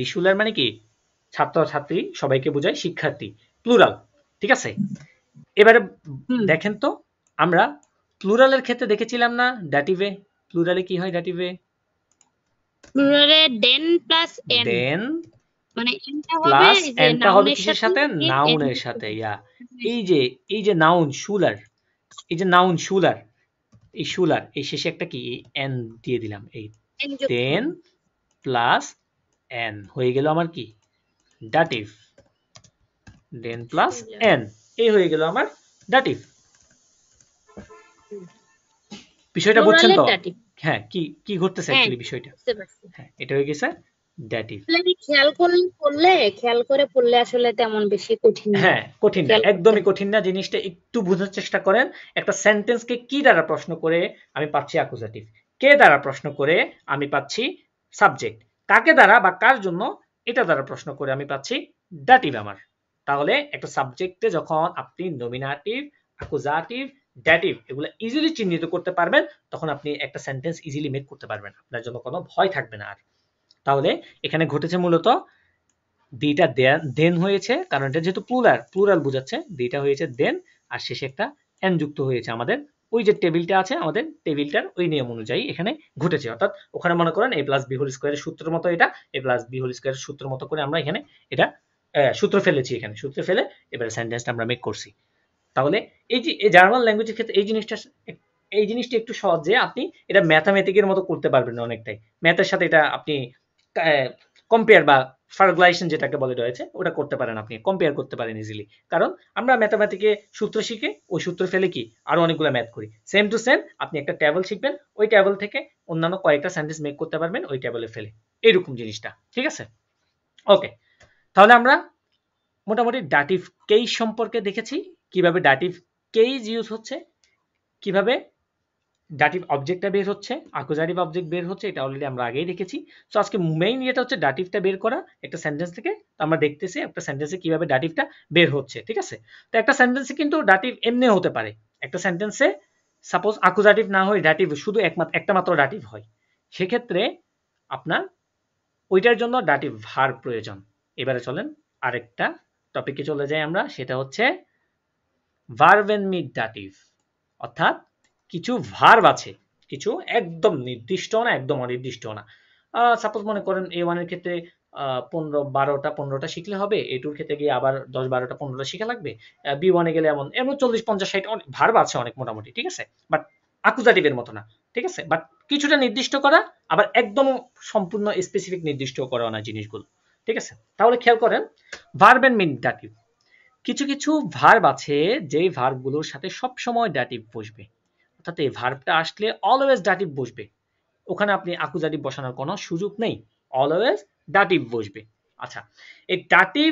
A: Schüler মানে কি ছাত্র ছাত্রী সবাইকে বোঝায়, শিক্ষার্থী প্লুরাল, ঠিক আছে। এবারে দেখেন তো আমরা প্লুরালের ক্ষেত্রে দেখেছিলাম না ড্যাটিভে, প্লুরালে কি হয় ড্যাটিভে?
B: প্লুরালে দেন প্লাস এন,
A: দেন
B: মানে এনটা হবে
A: প্লাস
B: যে
A: এনটা হবে
B: নাউনের
A: কিসের
B: সাথে
A: সাথে?
B: গিয়ে এন
A: নাউনের
B: যুক্ত
A: সাথে।
B: হবে।
A: ইয়া এই যে নাউন শুলার, এই যে নাউন শুলার, এই শুলার এই শেষে একটা কি এন দিয়ে দিলাম, এই
B: এন যুক্ত
A: দেন
B: হবে।
A: প্লাস এন হয়ে গেল আমার কি ডাটিভ, দেন প্লাস
B: শুনলাম।
A: এন, এই হয়ে গেল আমার ডাটিভ। বিষয়টা বুঝছেন
B: প্লুরালের
A: তো?
B: ডাটিভ।
A: হ্যাঁ, কি কি ঘটতেছে
B: হ্যাঁ,
A: অ্যাকচুয়ালি বিষয়টা?
B: বুঝতে পারছি।
A: হ্যাঁ, এটা হয়ে গেছে ড্যাটিভ।
B: আসলে আমি খেয়াল করে পড়লে আসলে তেমন বেশি কঠিন না,
A: হ্যাঁ, কঠিন না,
B: খেয়াল করতে
A: একদমই
B: হবে।
A: কঠিন না। জিনিসটা একটু বোঝার চেষ্টা করেন। একটা সেন্টেন্সকে কি দ্বারা প্রশ্ন করে আমি পাচ্ছি অ্যাকুজাটিভ, কে দ্বারা প্রশ্ন করে আমি পাচ্ছি সাবজেক্ট, কাকে দ্বারা বা কার জন্য এটা দ্বারা প্রশ্ন করে আমি পাচ্ছি ড্যাটিভ আমার। তাহলে একটা সাবজেক্টে যখন আপনি নমিনাটিভ, অ্যাকুজাটিভ, ড্যাটিভ এগুলো ইজিলি চিহ্নিত করতে পারবেন, তখন আপনি একটা সেন্টেন্স ইজিলি মেক করতে পারবেন, আপনার জন্য কোনো ভয় থাকবে না আর। তাহলে এখানে ঘটেছে মূলত দিটা দেন হয়েছে, কারণ এটা যেহেতু প্লুরাল বোঝাচ্ছে, দিটা হয়েছে দেন, আর শেষে একটা এন যুক্ত হয়েছে আমাদের ওই যে টেবিলটা আছে, আমাদের টেবিলটার ওই নিয়ম অনুযায়ী এখানে ঘটেছে। অর্থাৎ ওখানে মনে করেন a প্লাস বি হোল স্কোয়ারের সূত্রের মতো, এটা a প্লাস বি হোল স্কোয়ারের সূত্রের মতো করে আমরা এখানে এটা সূত্র ফেলেছি, এখানে সূত্র ফেলে এবারে সেন্টেন্সটা আমরা মেক করছি। তাহলে এই যে জার্মান ল্যাঙ্গুয়েজের ক্ষেত্রে এই জিনিসটা একটু সহজ, যে আপনি এটা ম্যাথামেটিকের মতো করতে পারবেন না অনেকটাই, ম্যাথের সাথে এটা আপনি কম্পেয়ার বা ফার্গুলাইজেশন যেটাকে বলে রয়েছে ওটা করতে পারেন, আপনি কম্পেয়ার করতে পারেন ইজিলি। কারণ আমরা ম্যাথামেটিকে সূত্র শিখে ওই সূত্র ফেলে কি আরো অনেকগুলো ম্যাথ করি, সেম টু সেম আপনি একটা টেবল শিখবেন, ওই টেবল থেকে অন্যান্য কয়েকটা সেন্টেন্স মেক করতে পারবেন ওই টেবলে ফেলে, এইরকম জিনিসটা। ঠিক আছে, ওকে। তাহলে আমরা মোটামুটি ডাটিভ কেস সম্পর্কে দেখেছি, কিভাবে ডাটিভ কেস ইউজ হচ্ছে, কিভাবে ডাটিভ অবজেক্টটা বের হচ্ছে, অ্যাকুজাটিভ অবজেক্ট বের হচ্ছে, এটা অলরেডি আমরা আগেই দেখেছি। সো আজকে মেইন ইয়েটা হচ্ছে ডাটিভটা বের করা একটা সেন্টেন্স থেকে। তো আমরা দেখতেছি একটা সেন্টেন্সে কিভাবে ডাটিভটা বের হচ্ছে। ঠিক আছে, তো একটা সেন্টেন্সে কিন্তু ডাটিভ এমনিও হতে পারে, একটা সেন্টেন্সে সাপোজ অ্যাকুজাটিভ না হয় ডাটিভ শুধু একটা মাত্র ডাটিভ হয়, সেক্ষেত্রে আপনার ওইটার জন্য ডাটিভ ভার্ব প্রয়োজন। এবারে চলেন আরেকটা টপিকে চলে যাই আমরা, সেটা হচ্ছে ভার্ব এন্ড মিড ডাটিভ। অর্থাৎ কিছু ভার্ব আছে, কিছু একদম নির্দিষ্ট না, একদম অনির্দিষ্ট না। সাপোজ মনে করেন A1 এর ক্ষেত্রে 15-12টা শিখলে হবে, A2 এর ক্ষেত্রে গিয়ে আবার 10-12-15টা শিখা লাগবে, B1 এ গেলে এমন 40-50-60 ভার্ব আছে অনেক মোটামুটি। ঠিক আছে, বাট অ্যাকুজাটিভের মতো না। ঠিক আছে, বাট কিছুটা নির্দিষ্ট করা, আবার একদম সম্পূর্ণ স্পেসিফিক নির্দিষ্ট করা না জিনিসগুলো। ঠিক আছে, তাহলে খেয়াল করেন ভার্ব এন্ড মিড ডাটিভ। কিছু কিছু ভার্ব আছে যেই ভার্বগুলোর সাথে সবসময় ডাটিভ বসবে, অর্থাৎ এই ভার্বটা আসলে অলওয়েজ ডাটিভ বসবে, ওখানে আপনি অ্যাকুজাটিভ বসানোর কোনো সুযোগ নেই, অলওয়েজ ডাটিভ বসবে। আচ্ছা, এই ডাটিভ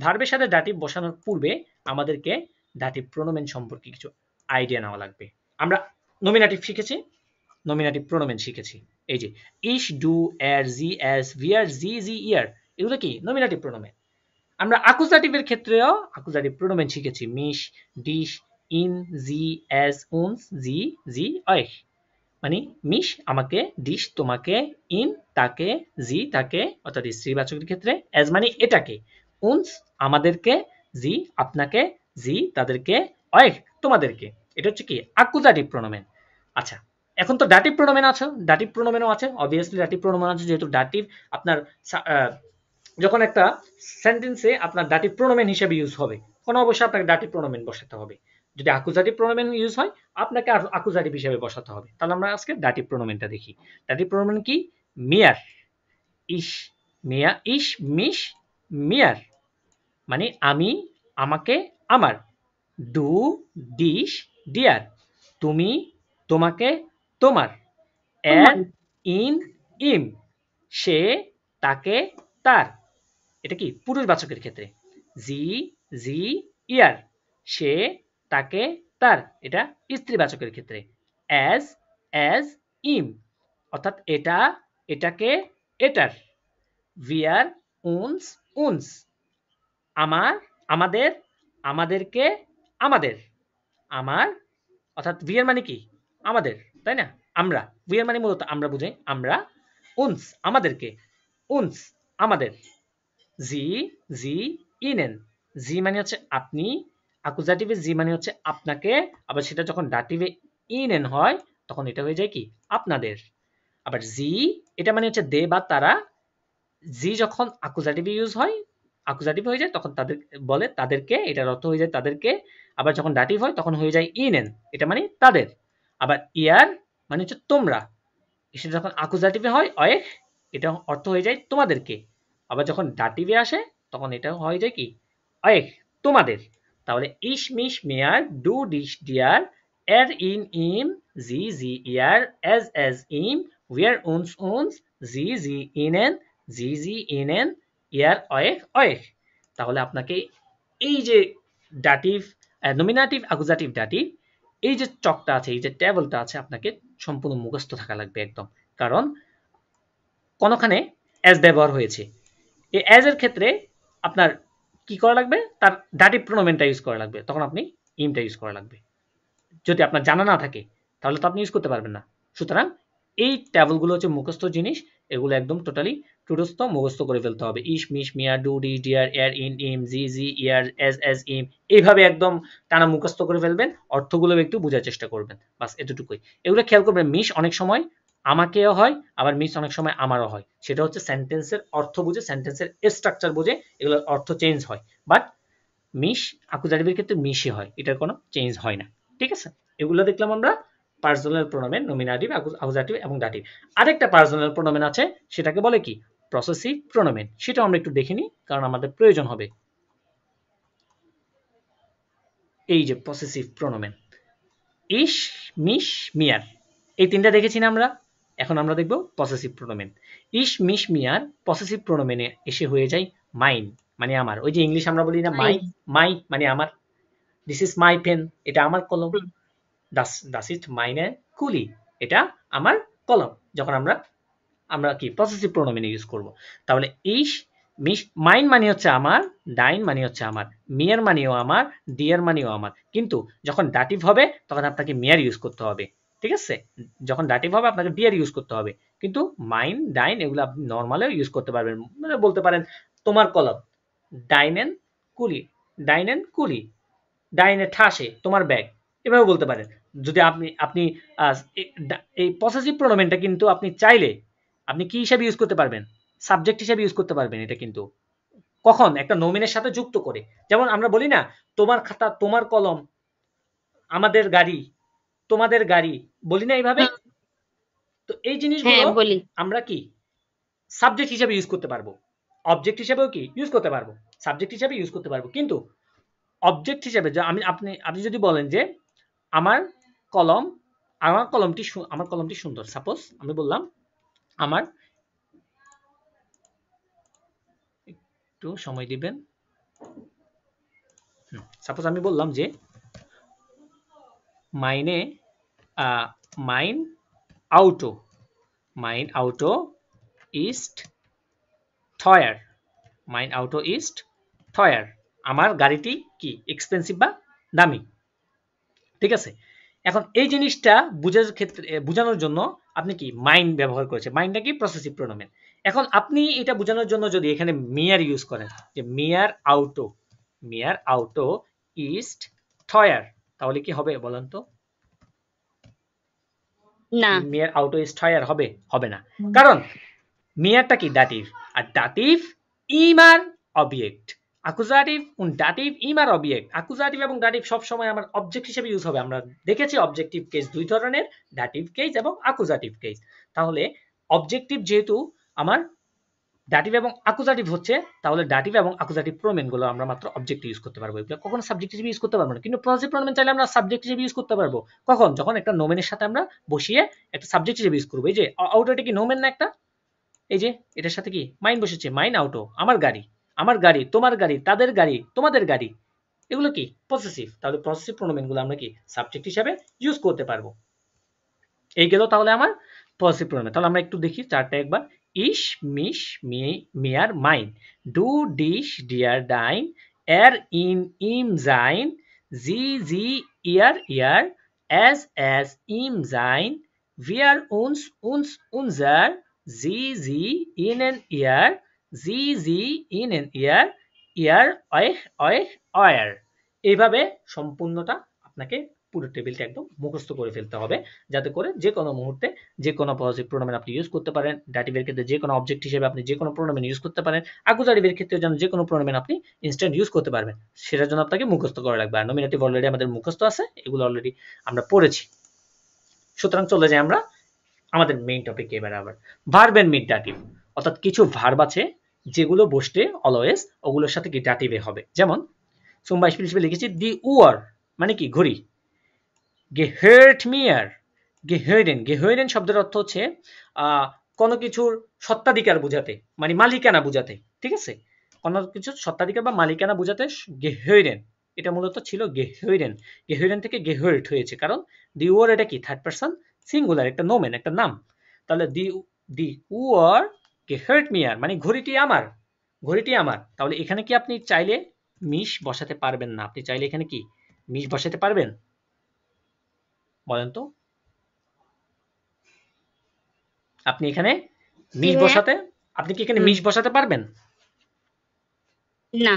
A: ভার্বের সাথে ডাটিভ বসানোর পূর্বে আমাদেরকে ডাটিভ প্রোনোমেন সম্পর্কে কিছু আইডিয়া নেওয়া লাগবে। আমরা নমিনেটিভ শিখেছি, নমিনেটিভ প্রোনোমেন শিখেছি, এই যে ইশ, ডু, এর, জি, এস, ভিয়ার, জি, জি, ইয়ার, এগুলো কি নমিনেটিভ প্রোনোমেন। আমরা অ্যাকুজাটিভের ক্ষেত্রেও অ্যাকুজাটিভ প্রোনোমেন শিখেছি, মিশ, ডিশ, ইন, জি, এস, উনস, জি, জি, অয়েশ। মানে মিশ আমাকে, ডিশ তোমাকে, ইন তাকে, জি তাকে অর্থাৎ স্ত্রীবাচকের ক্ষেত্রে, এস মানে এটাকে, উনস আমাদেরকে, জি আপনাকে, জি তাদেরকে, অয়েশ তোমাদেরকে। এটা হচ্ছে কি অ্যাকুজাটিভ প্রোনোমেন। আচ্ছা, এখন তো ডাটিভ প্রোনোমেন আছে, ডাটিভ প্রোনোমেনও আছে, অবভিয়াসলি ডাটিভ প্রোনোমেন আছে, যেহেতু ডাটিভ আপনার যখন একটা সেন্টেন্সে আপনার ডাটিভ প্রোনোমেন হিসেবে ইউজ হবে, তখন অবশ্যই আপনাকে ডাটিভ প্রোনোমেন বসাতে হবে। যদি অ্যাকুজাটিভ প্রোনোমেন ইউজ হয়, আপনাকে অ্যাকুজাটিভ হিসেবে বসাতে হবে। তাহলে আমরা আজকে ডাটিভ প্রোনোমেনটা দেখি। ডাটিভ প্রোনোমেন কি? মিয়ার, ইশ, মিয়া, ইশ, মিশ, মিয়ার মানে আমি, আমাকে, আমার। ডু, ডিশ, ডিয়ার তুমি, তোমাকে, তোমার। এর,
B: তোমার।
A: ইন, ইম সে, তাকে, তার। এটা কি পুরুষবাচকের ক্ষেত্রে। জি, জি, ইয়ার সে, তাকে, তার। এটা স্ত্রীবাচকের ক্ষেত্রে। অ্যাজ, অ্যাজ, ইম অর্থাৎ এটা, এটাকে, এটার। ভিয়ার, উনস, উনস আমার, আমাদের, আমাদেরকে, আমাদের। আমার অর্থাৎ ভিয়ার মানে কি আমাদের, তাই না? আমরা, ভিয়ার মানে মূলত আমরা বুঝাই, আমরা। উনস আমাদেরকে, উনস আমাদের। জি, জি, ইনেন জি মানে হচ্ছে আপনি, অ্যাকুজাটিভে জি মানে হচ্ছে আপনাকে, আবার সেটা যখন ডাটিভে ইন হয় তখন এটা হয়ে যায় কি আপনাদের। আবার জি এটা মানে হচ্ছে দে বা তারা, জি যখন অ্যাকুজাটিভে ইউজ হয়, অ্যাকুজাটিভ হয়ে যায় তখন তাদের বলে তাদেরকে, এটার অর্থ হয়ে যায় তাদেরকে। আবার যখন ডাটিভ হয় তখন হয়ে যায় ইনেন, এটা মানে তাদের। আবার ইয়ার মানে হচ্ছে তোমরা, সেটা যখন অ্যাকুজাটিভে হয় অয়েক, এটা অর্থ হয়ে যায় তোমাদেরকে। আবার যখন ডাটিভে আসে তখন এটা হয়ে যায় কি অয়েক তোমাদের। তাহলে ইস মিস মেয়ার ডু ডিস ডিয়ার এর ইন ইম জি জি ইয়ার এজ ইম উইয়ার উনস উনস জি জি ইনেন জি জি ইনেন ইয়ার অয়েক অয়েক। তাহলে আপনাকে এই যে ডাটিভ, নমিনাটিভ, অ্যাকুজাটিভ, ডাটিভ, এই যে চকটা আছে, এই যে টেবলটা আছে, আপনাকে সম্পূর্ণ মুখস্থ থাকা লাগবে একদম। কারণ কোনখানে অ্যাজ ব্যবহার হয়েছে, এই অ্যাজ এর ক্ষেত্রে আপনার কি করা লাগবে, তার ডাটিভ প্রোনোমেনটা ইউজ করা লাগবে, তখন আপনি ইমটা ইউজ করা লাগবে। যদি আপনার জানা না থাকে তাহলে তো আপনি ইউজ করতে পারবেন না। সুতরাং এই টেবলগুলো হচ্ছে মুখস্থ জিনিস, এগুলো একদম টোটালি টুটস্থ মুখস্থ করে ফেলতে হবে। ইস মিস মিয়া ডু ডি ডিয়ার এর ইন ইম জি জি ইয়ার এজ ইম, এইভাবে একদম টানা মুখস্থ করে ফেলবেন, অর্থগুলো একটু বোঝার চেষ্টা করবেন, বাস এতটুকুই। এগুলো খেয়াল করবেন, মিস অনেক সময় আমাকেও হয়, আবার মিস অনেক সময় আমারও হয়। সেটা হচ্ছে সেন্টেন্সের অর্থ বুঝে, সেন্টেন্সের স্ট্রাকচার বুঝে এগুলোর অর্থ চেঞ্জ হয়, বাট মিস অ্যাকুজাটিভের ক্ষেত্রে মিসই হয়, এটার কোনো চেঞ্জ হয় না। ঠিক আছে, এগুলো দেখলাম আমরা পার্সোনাল প্রোনোমেন, নমিনাটিভ, অ্যাকুজাটিভ এবং ডাটিভ। আরেকটা পার্সোনাল প্রোনোমেন আছে, সেটাকে বলে কি পসেসিভ প্রোনোমেন। সেটাও আমরা একটু দেখে নিই, কারণ আমাদের প্রয়োজন হবে। এই যে পসেসিভ প্রোনোমেন, ইস মিস মিয়ার, এই তিনটা দেখেছি না আমরা। এখন আমরা দেখব পসেসিভ প্রোনোমেন। ইস মিস মিয়ার পসেসিভ প্রোনোমেনে এসে হয়ে যায় মাইন, মানে আমার। ওই যে ইংলিশ আমরা বলি না মাই, মাই মানে আমার। দিস ইজ মাই পেন, এটা আমার কলম। das ist meine কুলি, এটা আমার কলম। যখন আমরা আমরা কি পসেসিভ প্রোনোমেন ইউজ করব। তাহলে ইস মিস মাইন মানে হচ্ছে আমার, ডাইন মানে হচ্ছে আমার, মিয়ার মানেও আমার, ডিয়ার মানেও আমার। কিন্তু যখন ডাটিভ হবে তখন আপনাকে মিয়ার ইউজ করতে হবে। ঠিক আছে, যখন ডাটিভ হবে আপনাকে ডিয়ার ইউজ করতে হবে। কিন্তু মাইন ডাইন এগুলো আপনি নর্মালেও ইউজ করতে পারবেন, মানে বলতে পারেন তোমার কলম, ডাইনেন কুলি, ডাইনেন কুলি, ডাইনে ঠাসে তোমার ব্যাগ, এভাবে বলতে পারেন। যদি আপনি আপনি এই পসেসিভ প্রোনোমেনটা কিন্তু আপনি চাইলে আপনি কি হিসাবে ইউজ করতে পারবেন, সাবজেক্ট হিসাবে ইউজ করতে পারবেন। এটা কিন্তু কখন একটা নোমেনের সাথে যুক্ত করে, যেমন আমরা বলি না তোমার খাতা, তোমার কলম, আমাদের গাড়ি, তোমাদের গাড়ি, বলি না এইভাবে। তো এই জিনিসগুলো আমরা কি সাবজেক্ট হিসাবে ইউজ করতে পারবো, অবজেক্ট হিসাবেও কি ইউজ করতে পারবো, সাবজেক্ট হিসাবে ইউজ করতে পারবো। কিন্তু অবজেক্ট হিসাবে আপনি যদি বলেন যে আমার কলম, আমার কলমটি সুন্দর, সাপোজ আমি বললাম আমার, একটু সময় দিবেন, সাপোজ আমি বললাম যে মাইনে মাইন আউটো, মাইন আউটো ইস্ট থয়ার, মাইন আউটো ইস্ট থয়ার, আমার গাড়িটি কি এক্সপেন্সিভ বা দামি। ঠিক আছে, এখন এই জিনিসটা বোঝার ক্ষেত্রে, বোঝানোর জন্য আপনি কি মাইন্ড ব্যবহার করেছে, মাইন্ডটা কি পসেসিভ প্রোনোমেন। এখন আপনি এটা বোঝানোর জন্য যদি এখানে মিয়ার ইউজ করেন, যে মিয়ার আউটো ইস্ট থয়ার, তাহলে কি হবে বলেন তো? না, মিয়ার আউটো ইস্ট থয়ার হবে? হবে না। কারণ মিয়ারটা কি ডাটিভ, আর ডাটিভ ইমার অবজেক্ট, অ্যাকুজাটিভ und ডাটিভ ইমার অবজেক্ট। অ্যাকুজাটিভ এবং ডাটিভ সব সময় আমার অবজেক্ট হিসেবে ইউজ হবে। আমরা দেখেছি অবজেক্টিভ কেস দুই ধরনের, ডাটিভ কেস এবং অ্যাকুজাটিভ কেস। তাহলে অবজেক্টিভ যেহেতু আমার ডাটিভ এবং অ্যাকুজাটিভ হচ্ছে, তাহলে ডাটিভ এবং অ্যাকুজাটিভ প্রোনোমেনগুলো আমরা মাত্র অবজেক্ট ইউজ করতে পারবো, এগুলো কখনো সাবজেক্ট হিসেবে ইউজ করতে পারবো না। কিন্তু পসেসিভ প্রোনোমেন চাইলে আমরা সাবজেক্ট হিসেবে ইউজ করতে পারবো। কখন? যখন একটা নোমেনের সাথে আমরা বসিয়ে একটা সাবজেক্ট হিসেবে ইউজ করবো। এই যে আউটোটা কি নোমেন না একটা, এই যে এটার সাথে কি মাইন বসেছে, মাইন আউটো, আমার গাড়ি, আমার গাড়ি, তোমার গাড়ি, তাদের গাড়ি, তোমাদের গাড়ি, এগুলো কি পসেসিভ। তাহলে পসেসিভ প্রোনোমেনগুলো আমরা কি সাবজেক্ট হিসেবে ইউজ করতে পারবো। এই গেল তাহলে আমার পসেসিভ প্রোনোমেন। তাহলে আমরা একটু দেখি চারটা একবার। ইস মিস মিয়ার মাইন, ডু ডিস ডিয়ার ডাইন এর ইন ইম জাইন জি জি ইয়ার ইয়ার এজ ইম Zain wir uns unser sie ihnen ihr sie ihnen ihr euch euer। এইভাবে সম্পূর্ণটা আপনাকে পুরো টেবিলটা একদম মুখস্থ করে ফেলতে হবে, যাতে করে যে কোনো মুহূর্তে যে কোনো পজিটিভ প্রোনোমেন আপনি ইউজ করতে পারেন। ডাটিভের ক্ষেত্রে যে কোনো অবজেক্ট হিসেবে আপনি যে কোনো প্রোনোমেন ইউজ করতে পারেন। অ্যাকুজাটিভের ক্ষেত্রে যেন যে কোনো প্রোনোমেন আপনি ইনস্ট্যান্ট ইউজ করতে পারবেন, সেটার জন্য আপনাকে মুখস্থ করা লাগবে। আর নমিনেটিভ অলরেডি আমাদের মুখস্থ আছে, এগুলো অলরেডি আমরা পড়েছি। সুতরাং চলে যাই আমরা আমাদের মেইন টপিকে এবার। আবার ভার্ব এন্ড মিড ডাটিভ, অর্থাৎ কিছু ভার্ব আছে যেগুলো বসতে অলওয়েজ ওগুলোর সাথে কি ডাটিভে হবে। যেমন সোম বাইশ হিসেবে লিখেছি দি উয়ার মানে কি ঘড়ি, গেহের্ট মিয়ার, গেহেরেন, গেহেরেন শব্দের অর্থ হচ্ছে কোনো কিছুর সত্ত্বাধিকার বোঝাতে, মানে মালিকানা বোঝাতে, ঠিক আছে, কোনো কিছুর সত্ত্বাধিকার বা মালিকানা বোঝাতে গেহেরেন, এটা মূলত ছিল গেহেরেন, গেহেরেন থেকে গেহের্ট হয়েছে, কারণ দি উয়ার এটা কি থার্ড পারসন সিঙ্গুলার, একটা নোমেন, একটা নাম। তাহলে দি উয়ার গেহের্ট মিয়ার মানে ঘড়িটি আমার, ঘড়িটি আমার। তাহলে এখানে কি আপনি চাইলে মিশ বসাতে পারবেন না, আপনি চাইলে এখানে কি মিশ বসাতে পারবেন বলেন তো? আপনি এখানে মিশ বসাতে, আপনি কি এখানে মিশ বসাতে পারবেন?
B: না,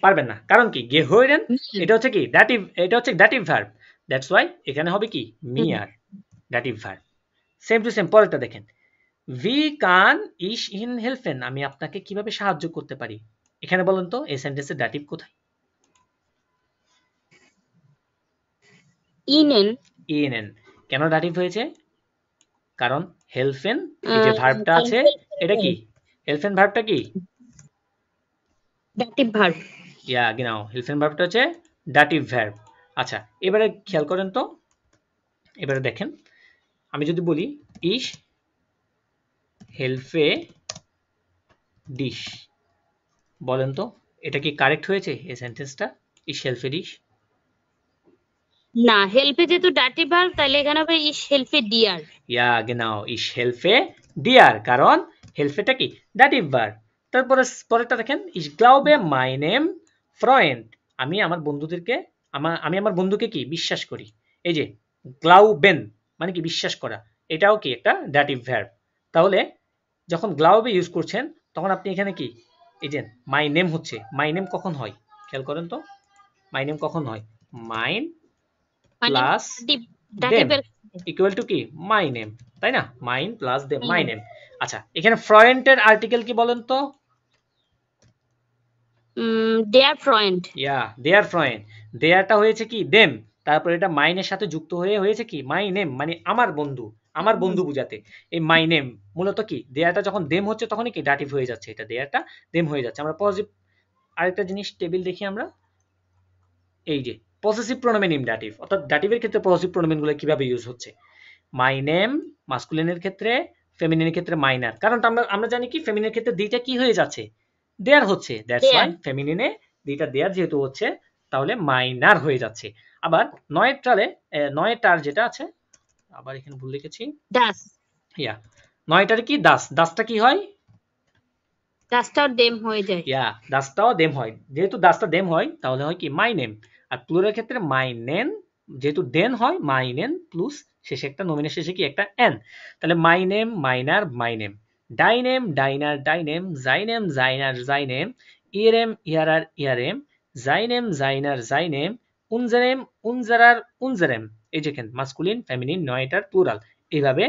A: পারবেন না। কারণ কি গেহইরেন এটা হচ্ছে কি ডাটিভ, এটা হচ্ছে ডাটিভ ভার্ব, দ্যাটস ওয়াই এখানে হবে কি মিয়ার, dative verb. Same to same পরেরটা দেখেন, ভি কান ইশ ইন হেল্পেন, আমি আপনাকে কিভাবে সাহায্য করতে পারি। এখানে বলেন তো এই সেন্টেন্সের ডাটিভ কোথায়?
B: ইনেন।
A: ইএনএন। কেন ডাটিভ হয়েছে? কারণ হেল্পেন এই যে ভার্বটা আছে এটা কি, হেল্পেন ভার্বটা কি
B: ডাটিভ ভার্ব।
A: ইয়া genau, হেল্পেন ভার্বটা হচ্ছে ডাটিভ ভার্ব। আচ্ছা এবারে খেয়াল করেন তো, এবারে দেখেন আমি যদি বলি ইশ হেল্পে ডিশ, বলেন তো এটা কি কারেক্ট হয়েছে এই সেন্টেন্সটা? ইশ হেল্পে ডিশ
B: না, হেল্পে যেহেতু ডাটিভ ভার্ব তাহলে এখানে হবে ইশ হেল্পে ডিয়ার।
A: ইয়া genau, ইশ হেল্পে ডিয়ার, কারণ হেল্পেটা কি ডাটিভ ভার্ব। তারপরে পরেরটা দেখেন, ইশ গ্লাউবে মাই নেম ফ্রেন্ড, আমি আমার বন্ধুদেরকে আমি আমার বন্ধুকে কি বিশ্বাস করি। এই যে গ্লাউবেন মানে কি বিশ্বাস করা, এটাও কি একটা ডাটিভ ভার্ব। তাহলে যখন গ্লাউবে ইউজ করছেন তখন আপনি এখানে কি এই যে মাই নেম হচ্ছে, মাই নেম কখন হয় খেয়াল করেন তো, মাই নেম কখন হয়, মাইন
B: মানে
A: প্লাস দেম
B: ডাটিভের
A: ইকুয়াল টু কি মাই নেম, তাই না, mine plus them my name. আচ্ছা এখানে ফ্রেন্ডের আর্টিকেল কি বলেন তো?
B: দেয়ার ফ্রেন্ড।
A: ইয়া দেয়ার ফ্রেন্ড, দেয়ারটা হয়েছে কি দেম, তারপর এটা মাইনের সাথে যুক্ত হয়ে হয়েছে কি মাই নেম, মানে আমার বন্ধু, আমার বন্ধু বুঝাতে এই মাই নেম মূলত কি দেয়ারটা যখন দেম হচ্ছে তখনই কি ডাটিভ হয়ে যাচ্ছে, এটা দেয়ারটা দেম হয়ে যাচ্ছে। আমরা পজিটিভ আরেকটা জিনিস টেবিল দেখি আমরা, এই যে পসেসিভ প্রোনোমেন ইন ডাটিভ, অর্থাৎ ডাটিভের ক্ষেত্রে পসেসিভ প্রোনোমেনগুলো কিভাবে ইউজ হচ্ছে। মাই নেম মাস্কুলিনের ক্ষেত্রে, ফেমিনিনের ক্ষেত্রে মাইনার, কারণ আমরা জানি কি ফেমিনিনের ক্ষেত্রে দুইটা কি হয়ে যাচ্ছে দেয়ার হচ্ছে, দ্যাটস ওয়াই ফেমিনিনে দুইটা দেয়ার যেহেতু হচ্ছে তাহলে মাইনার হয়ে যাচ্ছে। আবার নয়টারে নয়টার যেটা আছে, আবার এখানে ভুল লিখেছি,
B: দাস,
A: ইয়া নয়টারে কি দাস, দাসটা কি হয়,
B: দাসটাও দেম হয়ে যায়।
A: ইয়া দাসটাও দেম হয়, যেহেতু দাসটা দেম হয় তাহলে হয় কি মাই নেম। আর প্লুরাল ক্ষেত্রে মাই নেন, যেহেতু দেন হয় মাই নেন প্লুস শেষে একটা নমিনের শেষে কি একটা এন, তাহলে মাই নেম মাইনার মাই নেম, ডাইনেম ডাইনার ডাইনেম, জাইনেম জাইনার জাইনেম, ইয়েরেম ইয়ারার ইয়ারেম, জাইনেম জাইনার জাইনেম, উনজারেম উনজারার উনজারেম। এই যেখানে মাস্কুলিন ফেমিনিন নয়টার প্লুরাল, এইভাবে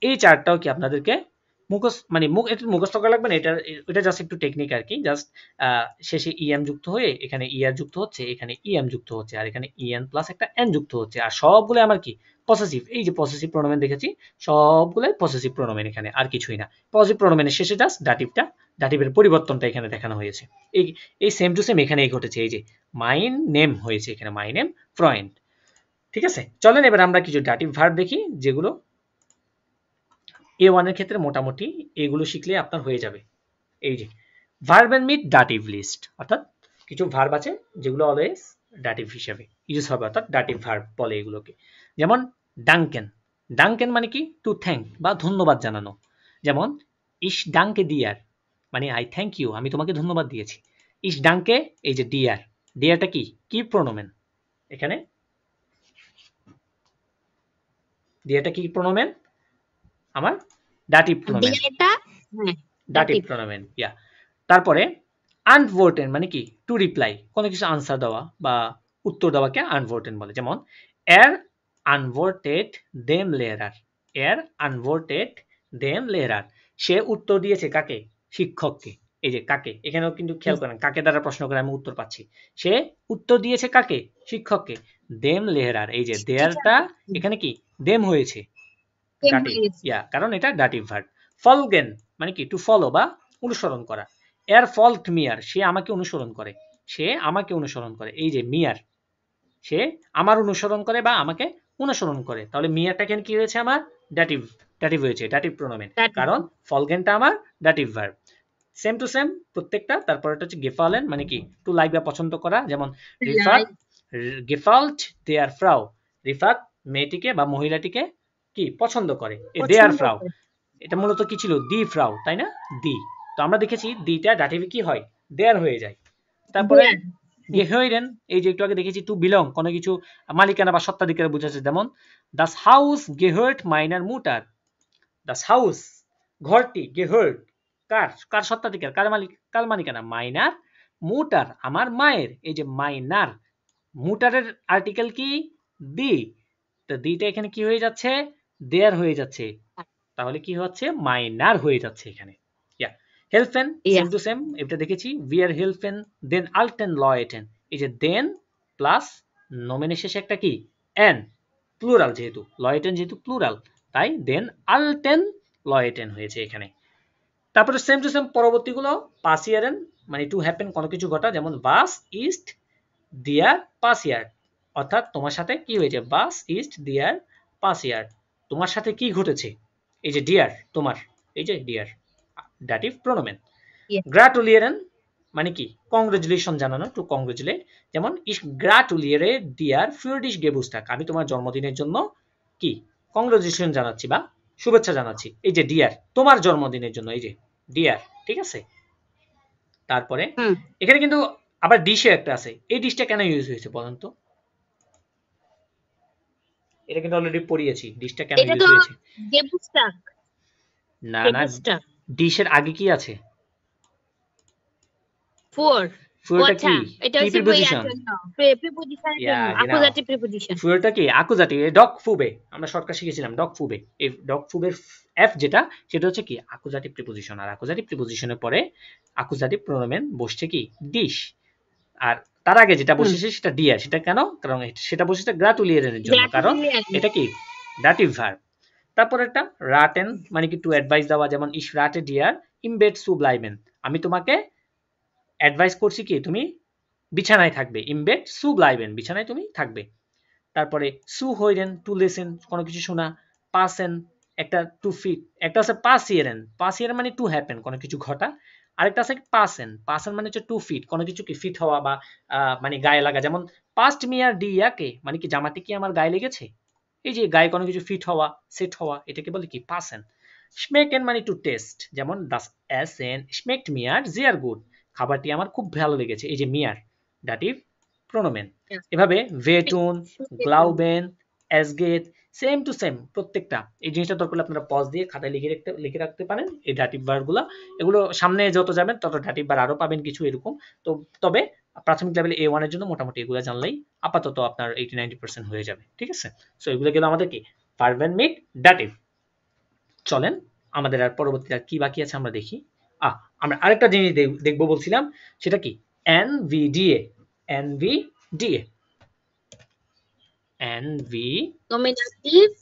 A: এই চারটাও কি আপনাদেরকে মুখস্থ, মানে এটা মুখস্থ করা লাগবে না, এটা জাস্ট একটু টেকনিক আর কি, জাস্ট শেষে ইএম যুক্ত হয়ে এখানে ইআর যুক্ত হচ্ছে, এখানে ইএম যুক্ত হচ্ছে, আর এখানে ইএন প্লাস একটা এন যুক্ত হচ্ছে, আর সবগুলো আমার কি পসেসিভ, এই যে পসেসিভ প্রোনোমেন দেখেছি সবগুলোই পসেসিভ প্রোনোমেন, এখানে আর কিছুই না। পসেসিভ প্রোনোমেনের শেষে জাস্ট ডাটিভটা, ডাটিভের পরিবর্তনটা এখানে দেখানো হয়েছে। এই এই সেম টু সেম এখানেই ঘটেছে, এই যে মাইন নেম হয়েছে এখানে মাই নেম ফ্রেন্ড। ঠিক আছে, চলেন এবার আমরা কিছু ডাটিভ ভার্ব দেখি যেগুলো A1 এর ক্ষেত্রে মোটামুটি এগুলো শিখলে আপনার হয়ে যাবে। এই যে ভার্ব এন্ড মিড ডাটিভ লিস্ট, অর্থাৎ কিছু ভার্ব আছে যেগুলো অলওয়েজ ডাটিভ হিসেবে ইউজ হবে, অর্থাৎ ডাটিভ ভার্ব বলে এগুলোকে। যেমন ডাঙ্কেন, ডাঙ্কেন মানে কি টু থ্যাঙ্ক বা ধন্যবাদ জানানো। যেমন ইশ ডাঙ্কে ডিয়ার মানে আই থ্যাংক ইউ, আমি তোমাকে ধন্যবাদ দিয়েছি। ইশ ডাঙ্কে এই যে ডিয়ার, ডিয়ারটা কি কি প্রোনোমেন, এখানে ডিয়ারটা কি প্রোনোমেন, আমার ডাটিভ প্রোনোমেন, ডাটিভ প্রোনোমেন ইয়া। তারপরে আনভোটেন মানে কি টু রিপ্লাই, কোনো কিছু আনসার দেওয়া বা উত্তর দেওয়াকে আনভোর্টেন বলে। যেমন এর আনভোর্টেড দেম লেরার, এর আনভোর্টেড দেম লেরার, সে উত্তর দিয়েছে কাকে? শিক্ষককে। এই যে কাকে, এখানেও কিন্তু খেয়াল করেন কাকে দ্বারা প্রশ্ন করে আমি উত্তর পাচ্ছি। সে উত্তর দিয়েছে কাকে? শিক্ষককে। দেম লেহরার, এই যে দেয়ারটা এখানে কি দেম হয়েছে, ডাটিভ, ইয়া, কারণ এটা ডাটিভ ভার্ব। ফলগেন মানে কি? টু ফলো বা অনুসরণ করা। এর ফল্ট মিয়ার, সে আমাকে অনুসরণ করে, সে আমাকে অনুসরণ করে। এই যে মিয়ার, সে আমার অনুসরণ করে বা আমাকে অনুসরণ করে। তাহলে মিয়ারটা এখানে কি হয়েছে? আমার ডাটিভ, ডাটিভ হয়েছে, ডাটিভ প্রোনাউন, কারণ ফলগেনটা আমার dative verb. Same to same প্রত্যেকটা। তারপর এটা হচ্ছে গেফালেন মানে কি? টু লাইক বা পছন্দ করা। যেমন রিফাত গেফাল্ট দেয়ার ফ্রাউ, রিফাত মেয়েটিকে বা মহিলাটিকে কি পছন্দ করে। দেয়ার ফ্রাউ, এটা মূলত কি ছিল? দি ফ্রাউ, তাই না? দি। তো আমরা দেখেছি দিটা ডাটিভে কি হয়? দেয়ার হয়ে যায়। তারপরে গেহইরেন, এই যে একটু আগে দেখেছি টু বিলং, কোনো কিছু মালিকানা বা সত্ত্বাধিকার বোঝাচ্ছে। যেমন দাস হাউস গেহর্ট মাইনার মুটার, দাস হাউস ঘরটি, গেহর্ট কার? কার সত্ত্বাধিকার? কার মালিক? কার মালিকানা? মাইনার মুটার, আমার মায়ের। এই যে মাইনার, মুটারের আর্টিকেল কি? দি। তো দিটা এখানে কি হয়ে যাচ্ছে? দেয়ার হয়ে যাচ্ছে। তাহলে কি হচ্ছে? মাইনার হয়ে যাচ্ছে এখানে। ইয়া, হেলফেন সেম টু সেম, এটা দেখেছি। উই আর হেলফেন দেন আলটেন লয়েটেন, এই যে দেন প্লাস নোমেনের শেষে একটা কি? এন, প্লুরাল যেহেতু, লয়েটেন যেহেতু প্লুরাল, তাই দেন আলটেন লয়েটেন হয়েছে এখানে। তারপরে সেম টু সেম পরবর্তীগুলো পাসিয়ারেন মানে টু হ্যাপেন, কোনো কিছু ঘটা। যেমন বাস ইস্ট দিয়ার পাসিয়ার, অর্থাৎ তোমার সাথে কি হয়েছে? বাস ইস্ট দিয়ার পাসিয়ার, তোমার সাথে কি ঘটেছে? এই যে ডিয়ার, তোমার, এই যে ডিয়ার, ডাটিভ প্রোনোমেন। গ্রাটুলিয়েরেন মানে কি? কংগ্রেচুলেশন জানানো, টু কংগ্রেচুলেট। যেমন ইস গ্রাটুলিয়েরে ডিয়ার ফিউডিশ গেবুস্টাক, আমি তোমার জন্মদিনের জন্য কি কংগ্রেচুলেশন জানাচ্ছি বা শুভেচ্ছা জানাচ্ছি। এই যে ডিয়ার, তোমার জন্মদিনের জন্য, এই যে ডিয়ার, ঠিক আছে। তারপরে এখানে কিন্তু আবার ডিশে একটা আছে, এই ডিশটা কেন ইউজ হয়েছে বলেন তো? এটা কিন্তু অলরেডি পড়িয়েছি, ডিশটা কেন ইউজ হয়েছে? না না, ডিশের আগে কি আছে? ফুয়েলটা কি? প্রিপোজিশন। ফুয়েলটা কি? আকুজাটিভ। ডগ ফুবে, আমরা শর্টকাট শিখেছিলাম ডগ ফুবে। এই ডগ ফুবের এফ যেটা, সেটা হচ্ছে কি? আকুজাটিভ প্রিপোজিশন। আর আকুজাটিভ প্রিপোজিশনের পরে আকুজাটিভ প্রোনোমেন বসছে কি? ডিশ। আর তার আগে যেটা বসেছে সেটা ডিয়ার। সেটা কেন? কারণ সেটা বসেছে গ্রাটুলিয়ারের জন্য, কারণ এটা কি? Dative verb. তারপর একটা রাটেন মানে কি? টু অ্যাডভাইস দেওয়া। যেমন ইশ রাটে ডিয়ার ইম বেড সু ব্লাইবেন, আমি তোমাকে অ্যাডভাইস করছি কি? তুমি বিছানায় থাকবে। ইম বেড সু ব্লাইবেন, বিছানায় তুমি থাকবে। তারপরে সু হইরেন টু লিসেন, কোনো কিছু শোনা। পাসেন একটা টু ফিট, একটা আছে পাসিয়েরেন, পাসিয়েরেন মানে টু হ্যাপেন, কোনো কিছু ঘটা। আরেকটা আছে পাসেন, পাসেন মানে হচ্ছে টু ফিট, কোনো কিছু কি ফিট হওয়া বা মানে গায়ে লাগা। যেমন পাস্ট মিয়ার ডিয়াকে মানে কি? জামাটি কি আমার গায়ে লেগেছে? এই যে গায়ে কোনো কিছু ফিট হওয়া, সেট হওয়া, এটাকে বলে কি? পাসেন। স্মেকেন মানে টু টেস্ট। যেমন দাস এসেন স্মেকড মিয়ার জিয়ার গুড, খাবারটি আমার খুব ভালো লেগেছে। এই যে মিয়ার, ডাটিভ প্রোনোমেন। এভাবে ভেটুন, গ্লাউবেন, এসগেট, সেম টু সেম প্রত্যেকটা। এই জিনিসটা দরকার আপনারা পজ দিয়ে খাতায় লিখে রাখতে পারেন এই ডাটিভ ভার্বগুলো। এগুলো সামনে যত যাবেন তত ডাটিভ ভার্ব আরো পাবেন কিছু এরকম। তো তবে প্রাথমিক লেভেলে A1 এর জন্য মোটামুটি এগুলো জানলেই আপাতত আপনার 80-90% হয়ে যাবে, ঠিক আছে। সো এগুলো গেল আমাদের কি? ভার্ব এন্ড মিট ডাটিভ। চলেন আমাদের আর পরবর্তীতে কি বাকি আছে আমরা দেখি। আমরা আরেকটা জিনিস দেখবো বলছিলাম, সেটা কি? NVDA, NVDA,
B: nominative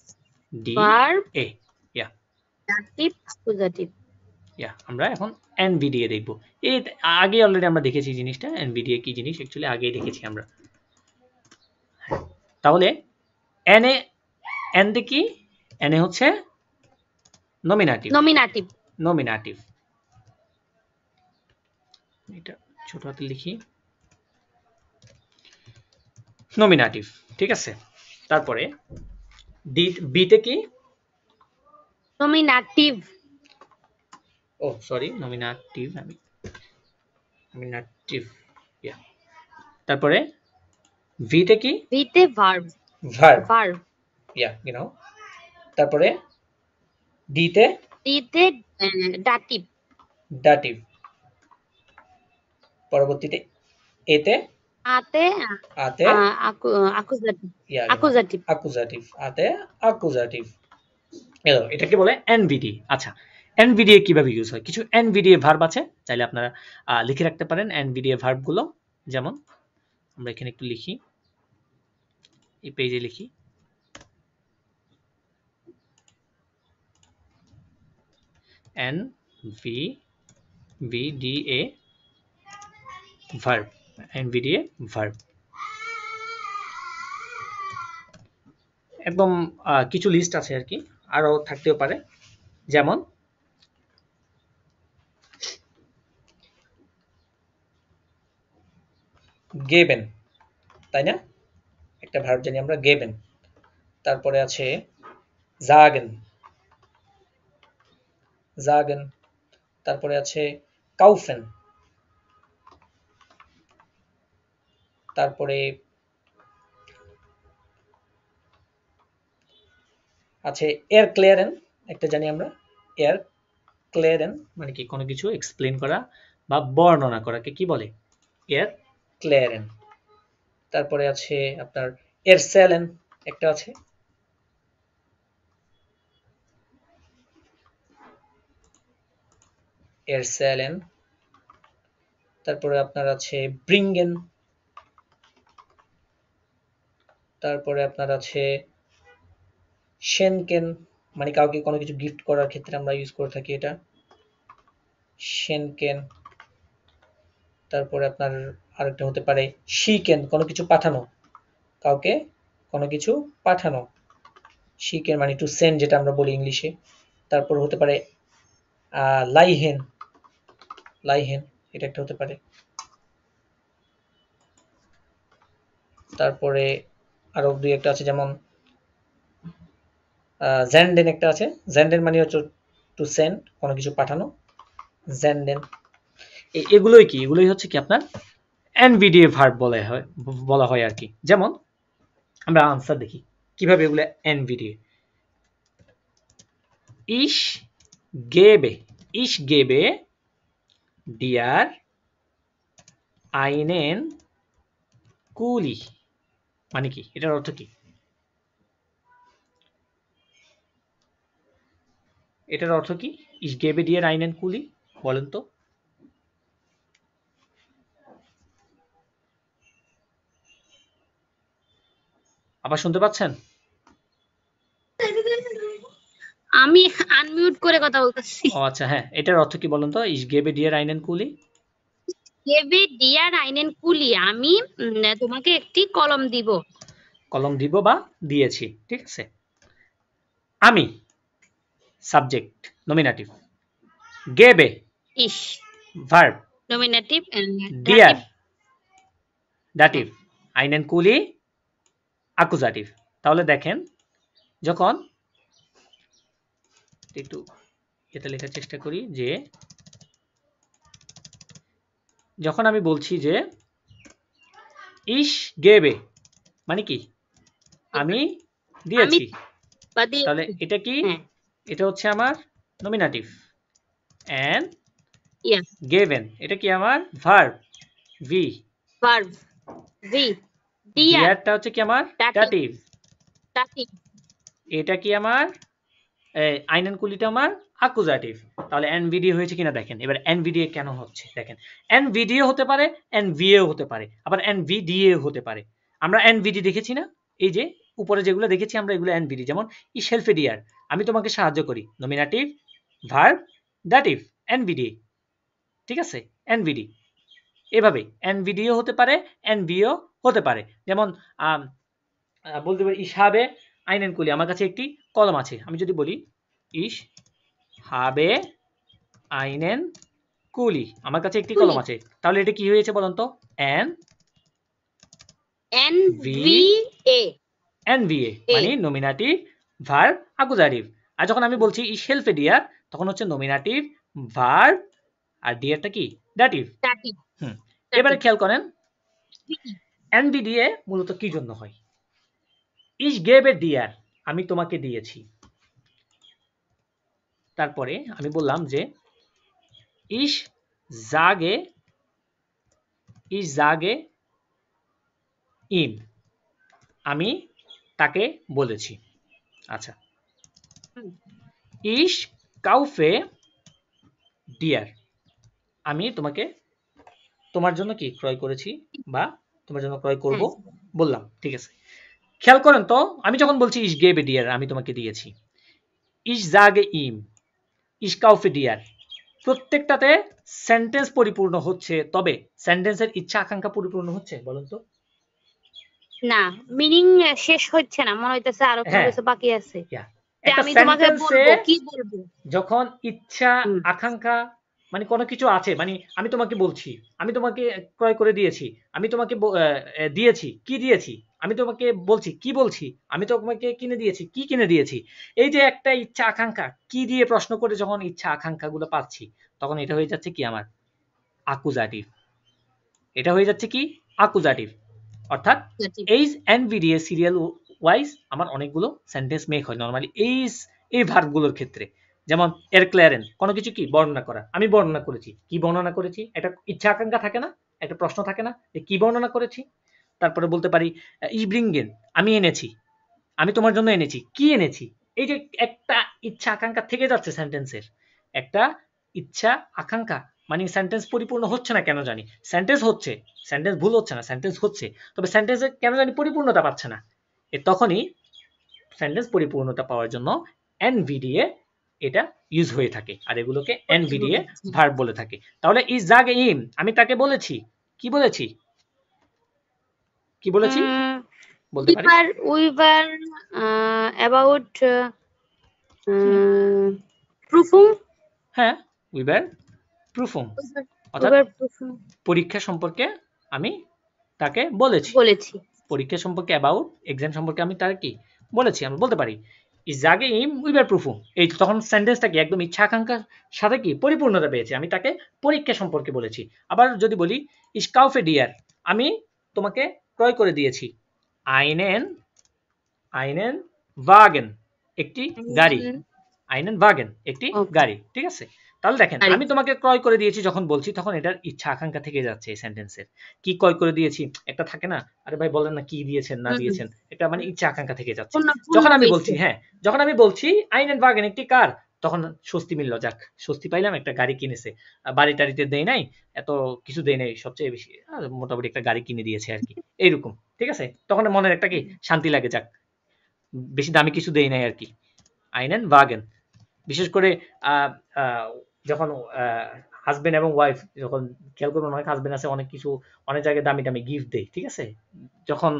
B: verb
A: yeah,
B: dative accusative।
A: আমরা এখন NVDA দেখবো। এই আগে অলরেডি আমরা দেখেছি জিনিসটা, NVDA কি জিনিস অ্যাকচুয়ালি আগেই দেখেছি আমরা। তাহলে এন কি? এনে হচ্ছে নমিনাটিভ, নমিনাটিভ। এটা ছোট হাতে লিখি, নমিনাটিভ, ঠিক আছে। তারপরে বিতে কি?
B: নমিনাটিভ,
A: ও সরি, নমিনাটিভ, নমিনাটিভ, তারপরে ভিতে কি?
B: ভিতে ভার্ব, ভার্ব,
A: genau। তারপরে ডিতে?
B: ডিতে ডাটিভ,
A: ডাটিভ। পরবর্তীতে এতে?
B: আতে
A: আতে
B: আকুজাটিভ
A: ইয়া genau
B: আকুজাটিভ
A: অ্যাকুজাটিভ আতে অ্যাকুজাটিভ এটাকে বলে এনভিডি আচ্ছা এনভিডি কিভাবে ইউজ হয় কিছু এনভিডি ভার্ব আছে চাইলে আপনারা লিখে রাখতে পারেন এনভিডি ভার্ব গুলো যেমন আমরা এখানে একটু লিখি এই পেজে লিখি NVDA verb NVDA verb একদম কিছু লিস্ট আছে আর কি আরো থাকতেও পারে যেমন গেবেন তাই না একটা ভার্ব জানি আমরা গেবেন তারপরে আছে জাগেন জাগেন তারপরে আছে কাউফেন তারপরে আছে এরক্লেরেন একটা জানি আমরা এরক্লেরেন মানে কি কোনো কিছু এক্সপ্লেইন করা বা বর্ণনা করাকে কি বলে এরক্লেরেন তারপরে আছে আপনার এরসেলেন একটা আছে এরসেলেন তারপরে আপনার আছে ব্রিঙ্গেন তারপরে আপনার আছে শেনকেন মানে কাউকে কোনো কিছু গিফট করার ক্ষেত্রে আমরা ইউজ করে থাকি এটা শেনকেন তারপরে আপনার আরেকটা হতে পারে শিকেন কোনো কিছু পাঠানো কাউকে কোনো কিছু পাঠানো শিকেন মানে টু সেন্ড যেটা আমরা বলি ইংলিশে তারপর হতে পারে লাইহেন লাইহেন এটা একটা হতে পারে তারপরে আরো দুই একটা আছে যেমন জ্যান্ডেন একটা আছে জ্যান্ডেন মানে হচ্ছে টু সেন্ড কোনো কিছু পাঠানো জ্যান্ডেন এগুলোই কি এগুলোই হচ্ছে কি আপনার এনভিডিএ ভার্ব বলা হয় আর কি যেমন আমরা আনসার দেখি কিভাবে এগুলো এনভিডিএ ich gebe dir einen Kuli মানে কি এটার অর্থ কি এটার অর্থ কি ich gebe dir einen Kuli বলেন তো আবার শুনতে পাচ্ছেন
B: আমি আনমিউট করে কথা বলতেছি
A: ও আচ্ছা হ্যাঁ এটার অর্থ কি বলেন তো ich gebe dir einen Kuli
B: গেবে ডিয়ার আইনেন কুলি আমি তোমাকে একটি কলম দিব
A: বা দিয়েছি ঠিক আছে আমি সাবজেক্ট নমিনেটিভ গেবে
B: ইস
A: ভার্ব
B: নমিনেটিভ
A: ডিয়ার দাটিভ আইনেন কুলি অ্যাকুজাটিভ তাহলে দেখেন যখন একটু এটা লেখার চেষ্টা করি যে যখন আমি বলছি যে ইশ গেবে মানে কি আমি দিয়েছি তাহলে এটা কি এটা হচ্ছে আমার নমিনেটিভ এন্ড গেভেন এটা কি আমার ভার্ব ভি ডিয়ারটা হচ্ছে কি আমার দাটিভ এটা কি আমার আইনেন কুলিটা আমার অ্যাকুজাটিভ তাহলে এনভিডি হয়েছে কিনা দেখেন এবার এনভিডিএ কেন হচ্ছে দেখেন এনভিডিএ হতে পারে এনভিএ হতে পারে আবার এনভিডিএ হতে পারে আমরা এনভিডি দেখেছি না এই যে উপরে যেগুলো দেখেছি আমরা এগুলো এনভিডি যেমন ই হেল্প ডিয়ার আমি তোমাকে সাহায্য করি নমিনেটিভ ভার্ব দাটিভ এনভিডি ঠিক আছে এনভিডি এভাবে এনভিডিও হতে পারে এনভিও হতে পারে যেমন বলতে পারি ইসহাবে আইনেন কুলি আমার কাছে একটি কলম আছে আমি যদি বলি ইস হাবে আইনেন কুলি আমার কাছে একটি কলম আছে তাহলে এটা কি হয়েছে বলুন তো এনভিএ মানে নমিনেটিভ ভার্ব অ্যাকুজাটিভ আর যখন আমি বলছি ইস হেল্প ডিয়ার তখন হচ্ছে নমিনেটিভ ভার্ব আর ডিয়ারটা কি দাটিভ এবারে খেয়াল করেন এনভিডিএ মূলত কি জন্য হয় ইস গেভ এ ডিয়ার আমি তোমাকে দিয়েছি তারপরে আমি বললাম যে ইস জাগে ইম, আমি তাকে বলেছি। আচ্ছা, ইশ কাউফে ডিয়ার, আমি তোমাকে তোমার জন্য কি ক্রয় করেছি বা তোমার জন্য ক্রয় করব
B: হ্যাঁ
A: বললাম, ঠিক আছে। খেয়াল করেন তো, আমি যখন বলছি ইশ গেবে ডিয়ার, আমি তোমাকে দিয়েছি, ইশ জাগে ইম, ইশ কাউফে ডিয়ার, প্রত্যেকটাতে সেন্টেন্স পরিপূর্ণ হচ্ছে, তবে সেন্টেন্সের ইচ্ছা আকাঙ্ক্ষা পরিপূর্ণ হচ্ছে, বলুন তো?
B: না, মিনিং শেষ হচ্ছে না, মনে হইতেছে আরো কোনো
A: হ্যাঁ,
B: কিছু বাকি আছে। যে
A: একটা
B: আমি তোমাকে
A: সেন্টেন্সে
B: বলবো, কি বলবো?
A: যখন ইচ্ছা
B: হুম।
A: আকাঙ্ক্ষা মানে কোনো কিছু আছে, মানে আমি তোমাকে বলছি, আমি তোমাকে ক্রয় করে দিয়েছি, আমি তোমাকে দিয়েছি, কি দিয়েছি, আমি তোমাকে বলছি, কি বলছি, আমি তোমাকে কিনে দিয়েছি, কি কিনে দিয়েছি। এই যে একটা ইচ্ছা আকাঙ্ক্ষা, কি দিয়ে প্রশ্ন করে যখন ইচ্ছা আকাঙ্ক্ষা গুলো পাচ্ছি, তখন এটা হয়ে যাচ্ছে কি আমার আকুজাটিভ। এটা হয়ে যাচ্ছে কি আকুজাটিভ। অর্থাৎ এইজ এনভিডিএ সিরিয়াল ওয়াইজ আমার অনেকগুলো সেন্টেন্স মেক হয় নরমালি এই ভার্বগুলোর ক্ষেত্রে। যেমন এরক্লেয়ারেন, কোনো কিছু কি বর্ণনা করা, আমি বর্ণনা করেছি, কি বর্ণনা করেছি, একটা ইচ্ছা আকাঙ্ক্ষা থাকে না, একটা প্রশ্ন থাকে না যে কি বর্ণনা করেছি। তারপরে বলতে পারি ইব্রিঙ্গেন, আমি এনেছি, আমি তোমার জন্য এনেছি, কি এনেছি। এই যে একটা ইচ্ছা আকাঙ্ক্ষা থেকে যাচ্ছে সেন্টেন্সের, একটা ইচ্ছা আকাঙ্ক্ষা, মানে সেন্টেন্স পরিপূর্ণ হচ্ছে না কেন জানি, সেন্টেন্স হচ্ছে, সেন্টেন্স ভুল হচ্ছে না, সেন্টেন্স হচ্ছে, তবে সেন্টেন্সে কেন জানি পরিপূর্ণতা পাচ্ছে না। তখনই সেন্টেন্স পরিপূর্ণতা পাওয়ার জন্য এনভিডিএ এটা ইউজ হয়ে থাকে, আর এগুলোকে এনভিডিএ ভার্ব বলে থাকে। তাহলে ইজ জাগে ইম, আমি তাকে বলেছি, কি বলেছি, কি বলেছি বলতে পারি?
B: We were about perfume.
A: হ্যাঁ, উই ওয়্যার প্রুফুম, অর্থাৎ পরীক্ষা সম্পর্কে আমি তাকে বলেছি,
B: বলেছি।
A: পরীক্ষা সম্পর্কে অ্যাবাউট এক্সাম সম্পর্কে আমি তার কি বলেছি, আমি বলতে পারি ইজ জাগে ইম উই ওয়্যার প্রুফুম। এই তখন সেন্টেন্সটা কি একদম ইচ্ছা আকাঙ্ক্ষার সাথে কি পরিপূর্ণতা পেয়েছে, আমি তাকে পরীক্ষা সম্পর্কে বলেছি। আবার যদি বলি ইস কাউফে ডিয়ার, আমি তোমাকে ক্রয় করে দিয়েছি, আইনেন আইনেন ওয়াগেন, একটি গাড়ি, আইনেন ওয়াগেন একটি গাড়ি, ঠিক আছে। তাহলে দেখেন, আমি তোমাকে ক্রয় করে দিয়েছি যখন বলছি, তখন এটার ইচ্ছা আকাঙ্ক্ষা থেকে যাচ্ছে এই সেন্টেন্সের। কি ক্রয় করে দিয়েছি একটা থাকে না, আরে ভাই বলেন না কি দিয়েছেন না দিয়েছেন, এটা মানে ইচ্ছা আকাঙ্ক্ষা থেকে যাচ্ছে। যখন আমি বলছি, হ্যাঁ, যখন আমি বলছি আইনেন ওয়াগেন একটি কার, তখন স্বস্তি মিলল, যাক স্বস্তি পাইলাম, একটা গাড়ি কিনেছে, বাড়ি টাড়িতে দেয় নাই, এত কিছু দেয় নাই, সবচেয়ে বেশি মোটামুটি একটা গাড়ি কিনে দিয়েছে আর কি, এইরকম, ঠিক আছে। তখন মনের একটা কি শান্তি লাগে, যাক বেশি দামি কিছু দেয় নাই আর কি, আইনেন ওয়াগেন। বিশেষ করে যখন হাজবেন্ড এবং ওয়াইফ, যখন খেয়াল করবেন অনেক হাজবেন্ড আছে অনেক কিছু অনেক জায়গায় দামি দামি গিফট দেয়, ঠিক আছে। যখন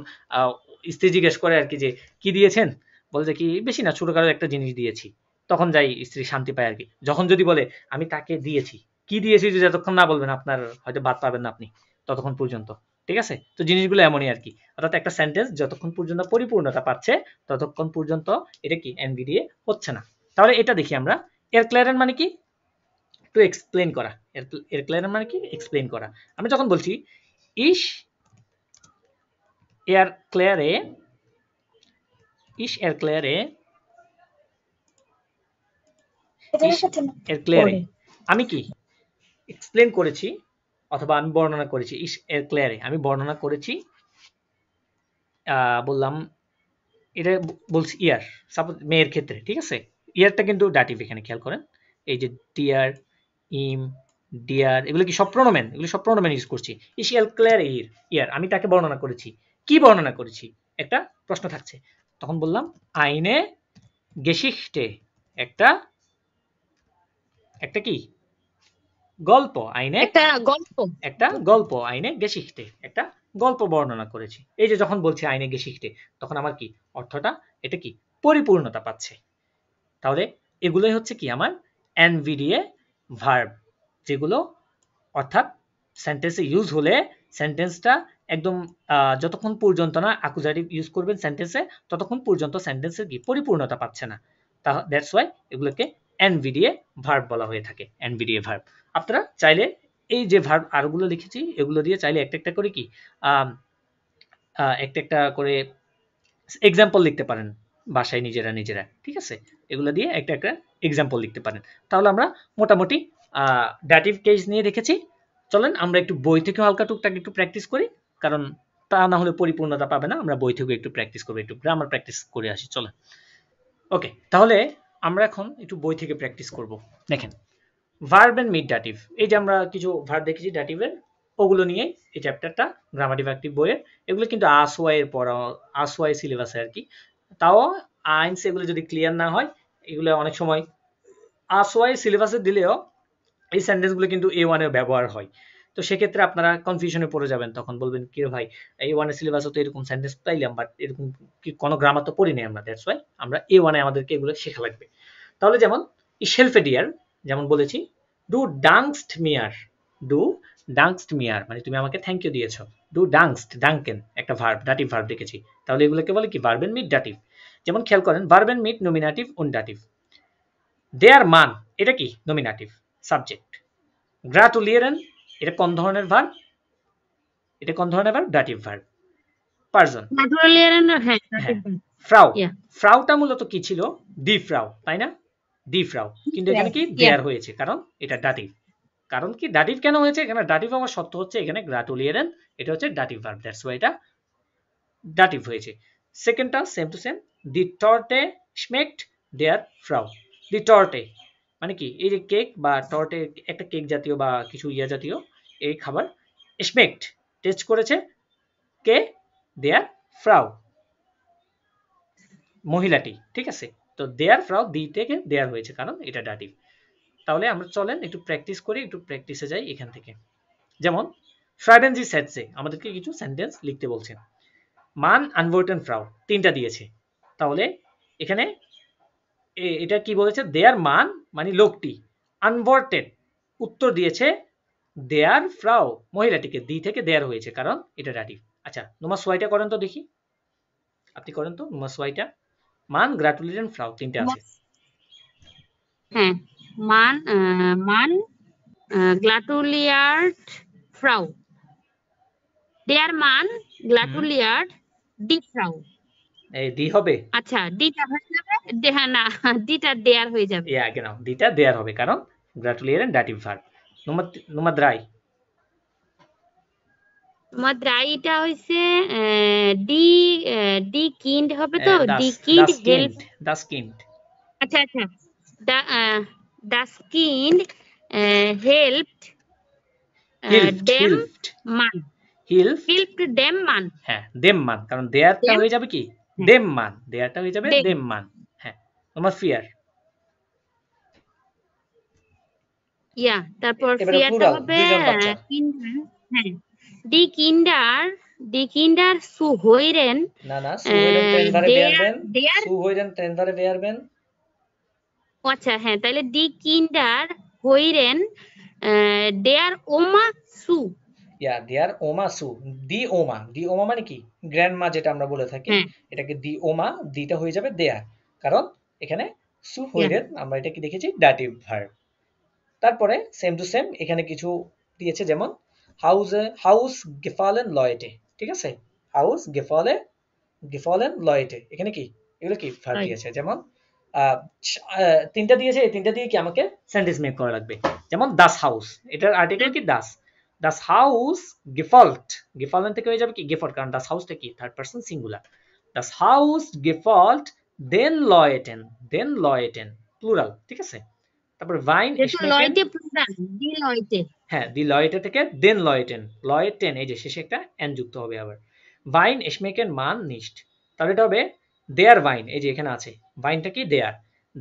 A: স্ত্রী জিজ্ঞেস করে আর কি যে কি দিয়েছেন, বলে যে কি বেশি না ছোটখাটো একটা জিনিস দিয়েছি, তখন যাই স্ত্রী শান্তি পায় আর কি। যখন যদি বলে আমি তাকে দিয়েছি, কি দিয়েছি যদি যতক্ষণ না বলবেন আপনার হয়তো বাদ পাবেন না আপনি ততক্ষণ পর্যন্ত, ঠিক আছে। তো জিনিসগুলো এমনই আর কি, অর্থাৎ একটা সেন্টেন্স যতক্ষণ পর্যন্ত পরিপূর্ণতা পাচ্ছে ততক্ষণ পর্যন্ত এটা কি এনভিডিএ হচ্ছে না। তাহলে এটা দেখি আমরা, এরক্লেয়ারেন মানে কি, টু এক্সপ্লেন করা, এরক্লেয়ারেন মানে কি এক্সপ্লেন করা। আমি যখন বলছি ইশ এরক্লেয়ারে, ইশ এরক্লেয়ারে, ইশ এরক্লেয়ারে, আমি কি এক্সপ্লেন করেছি অথবা আমি বর্ণনা করেছি, ইশ এরক্লেয়ারে আমি বর্ণনা করেছি, বললাম এটা বলছি ইয়ার, সাপোজ মেয়ের ক্ষেত্রে, ঠিক আছে। ইয়ারটা কিন্তু ডাটিভ, এখানে খেয়াল করেন, এই যে ডিয়ার, ইম, ডিয়ার, এগুলো কি সব প্রোনোমেন, এগুলো সব প্রোনোমেন ইউজ করছি। ইশ এরক্লেয়ার ইয়ার, আমি তাকে বর্ণনা করেছি, কি বর্ণনা করেছি, একটা প্রশ্ন থাকছে, তখন বললাম আইনে গেশিখটে, একটা একটা কি গল্প, আইনে একটা গল্প, আইনে গেশিখটে একটা গল্প বর্ণনা করেছি। এই যে যখন বলছি আইনে গেশিখটে, তখন আমার কি অর্থটা এটা কি পরিপূর্ণতা পাচ্ছে। তাহলে এগুলোই হচ্ছে কি আমার এনভিডিএ ভার্ব, যেগুলো অর্থাৎ সেন্টেন্সে ইউজ হলে সেন্টেন্সটা একদম যতক্ষণ পর্যন্ত না অ্যাকুজাটিভ ইউজ করবেন সেন্টেন্সে, ততক্ষণ পর্যন্ত সেন্টেন্সের কি পরিপূর্ণতা পাচ্ছে না। দ্যাটস ওয়াই এগুলোকে এনভিডিএ ভার্ব বলা হয়ে থাকে, এনভিডিএ ভার্ব। আপনারা চাইলে এই যে ভার্ব আরগুলো লিখেছি এগুলো দিয়ে চাইলে একটা একটা করে কি একটা একটা করে এক্সাম্পল লিখতে পারেন বাসায় নিজেরা নিজেরা, ঠিক আছে। এগুলো দিয়ে একটা একটা এক্সাম্পল লিখতে পারেন। তাহলে আমরা মোটামুটি ডেটিভ কেস নিয়ে দেখেছি। চলেন আমরা একটু বই থেকে হালকা টুকটাক একটু প্র্যাকটিস করি, কারণ তা না হলে পরিপূর্ণতা পাবে না। আমরা বই থেকে একটু প্র্যাকটিস করবো, একটু গ্রামার প্র্যাকটিস করে আসি, চলো। ওকে, তাহলে আমরা এখন একটু বই থেকে প্র্যাকটিস করব। দেখেন, ভার্ব এন্ড মিড ডাটিভ, এই যে আমরা কিছু ভার্ব দেখেছি ডাটিভের, ওগুলো নিয়ে এই চ্যাপ্টারটা গ্রামাটিভ অ্যাক্টিভ বইয়ের। এগুলো কিন্তু আসওয়াই এর পড়া, আসওয়াই সিলেবাসে আর কি। তাও আইনস এগুলো যদি ক্লিয়ার না হয়, এগুলো অনেক সময় আসওয়াই সিলেবাসে দিলেও এই সেন্টেন্সগুলো কিন্তু A1 এর ব্যবহার হয়। তো সেক্ষেত্রে আপনারা কনফিউশনে পড়ে যাবেন, তখন বলবেন কি রে ভাই, A1 এর সিলেবাসে তো এরকম সেন্টেন্স পাইলাম, বাট এরকম কি কোনো গ্রামার তো পড়িনি আমরা, দ্যাটস ওয়াই আমরা A1 এ আমাদেরকে এগুলো শেখা লাগবে। তাহলে যেমন ইশেলফে ডিয়ার, যেমন বলেছি ডু ডাংস্ট মিয়ার, ডু ডাংস্ট মিয়ার মানে তুমি আমাকে থ্যাংক ইউ দিয়েছো। ডু ডাংস্ট, ডাঙ্কেন একটা ভার্ব, ডাটিভ ভার্ব দেখেছি, তাহলে এগুলোকে বলে কি ভার্ব এন্ড মিড ডাটিভ। যেমন খেয়াল করেন ভার্ব এন্ড মিড নমিনাটিভ উন ডাটিভ। দেয়ার মান, এটা কি নমিনাটিভ সাবজেক্ট। গ্রাটুলিয়েরেন, এটা কোন ধরনের ভার্ব, এটা কোন ধরনের ভার্ব, ডাটিভ ভার্ব। পারজন, হ্যাঁ। ফ্রাউ, ফ্রাউটা মূলত কি ছিল, ডি ফ্রাউ, তাই না, ডি ফ্রাউ, কিন্তু এখানে কি দেয়ার হয়েছে, কারণ এটা ডাটিভ। কারণ কি ডাটিভ কেন হয়েছে, এখানে ডাটিভ আমার সত্য হচ্ছে, এখানে গ্রাটুলিয়েরেন এটা হচ্ছে ডাটিভ ভার্ব, দ্যাটস ওয়াই এটা ডাটিভ হয়েছে। সেকেন্ডটা সেম টু সেম, দি টর্টে স্মেক্ট দেয়ার ফ্রাউ। দি টর্টে মানে কি, এই যে কেক বা টর্টে একটা কেক জাতীয় বা কিছু ইয়া জাতীয় এই খাবার, স্মেক্ট টেস্ট করেছে কে, দেয়ার ফ্রাউ মহিলাটি, ঠিক আছে। তো দেয়ার ফ্রাউ দি থেকে দেয়ার হয়েছে, কারণ এটা ডাটিভ। তাহলে আমরা চলেন একটু প্র্যাকটিস করি, একটু প্র্যাকটিসে যাই এখান থেকে। যেমন ফ্রাইবেন জি সেটসে আমাদেরকে কিছু সেন্টেন্স লিখতে বলছেন। মান আনভোর্টেন ফ্রাউ, তিনটা দিয়েছে, তাহলে এখানে এটা কি বলেছে, দেয়ার মান মানে লোকটি, আনভোর্টেড উত্তর দিয়েছে দেয়ার ফ্রাউ মহিলাটিকে, দি থেকে দেয়ার হয়েছে, কারণ এটা ডাটিভ। আচ্ছা নোমা সোয়াইটা করেন তো দেখি, আপনি করেন তো নোমা সোয়াইটা। মান গ্রাটুলিয়েরেন ফ্রাউ, তিনটা আছে।
B: হ্যাঁ, মান গ্রাটুলিয়ার্ট ফ্রাউ, দেয়ার মান গ্রাটুলিয়ার্ট ডি ফ্রাউ।
A: এই দি হবে,
B: আচ্ছা ডিটা হয়ে যাবে, হ্যাঁ না ডিটা দেয়ার হয়ে যাবে।
A: ইয়া genau, দিটা দেয়ার হবে, কারণ গ্রাটুলিয়েরেন ডাটিভ ভার্ব। নোমা দ্রাই,
B: তোমার দ্রাইটা হইছে ডি, ডি কিন্ড হবে তো, D kind
A: das
B: help.
A: Kind, das Kind,
B: আচ্ছা আচ্ছা, das Kind helped dem man,
A: hilft
B: dem man,
A: হ্যাঁ dem man, কারণ দেয়ারটা হয়ে যাবে কি dem man, দেয়ারটা হয়ে যাবে dem man। হ্যাঁ তোমার ফিয়ার,
B: ইয়া তারপর
A: এবারে
B: ফিয়ারটা
A: প্লুরাল,
B: হবে
A: দুইজন বাচ্চা।
B: হ্যাঁ, ডি কিন্ডার সু হইরেন,
A: না না, সু হইরেন ট্রেনভারে বেয়ারবেন,
B: দেয়ার,
A: সু হইরেন ট্রেনভারে বেয়ারবেন।
B: আচ্ছা হ্যাঁ, তাহলে ডি কিন্ডার হইরেন দেয়ার ওমা সু,
A: ইয়া দেয়ার ওমা সু, দি ওমা মানে কি গ্র্যান্ডমা যেটা আমরা বলে থাকি, এটাকে দি ওমা, দিটা হয়ে যাবে দেয়ার, কারণ এখানে সু হইরেন আমরা এটা কি দেখেছি ডাটিভ ভার্ব। তারপরে সেম টু সেম এখানে কিছু দিয়েছে, যেমন হাউস গেফালেন লয়েটে, ঠিক আছে, হাউস গেফালেন লয়েটে, এখানে কি এগুলো কি ভার্ব দিয়েছে, যেমন তিনটা দিয়েছে, এই তিনটা দিয়ে কি আমাকে সেন্টেন্স মেক করা লাগবে। যেমন দাস হাউস, এটার আর্টিকেল কি দাস, দাস হাউস গেফল্ট, গেফালেন থেকে হয়ে যাবে কি গেফল্ট, কারণ দাস হাউসটা কি থার্ড পারসন সিঙ্গুলার। দাস হাউস গেফল্ট দেন লয়েটেন প্লুরাল, ঠিক আছে। তারপর ভাইন
B: লয়েটে প্লুরাল, ডি লয়েটে,
A: হ্যাঁ দি লয়েটে থেকে দেন লয়েটেন এই যে শেষে একটা এন যুক্ত হবে আবার। ভাইন এশমেকেন মান নিস্ট, তাহলে এটা হবে দেয়ার ভাইন, এই যে এখানে আছে ভাইনটা কি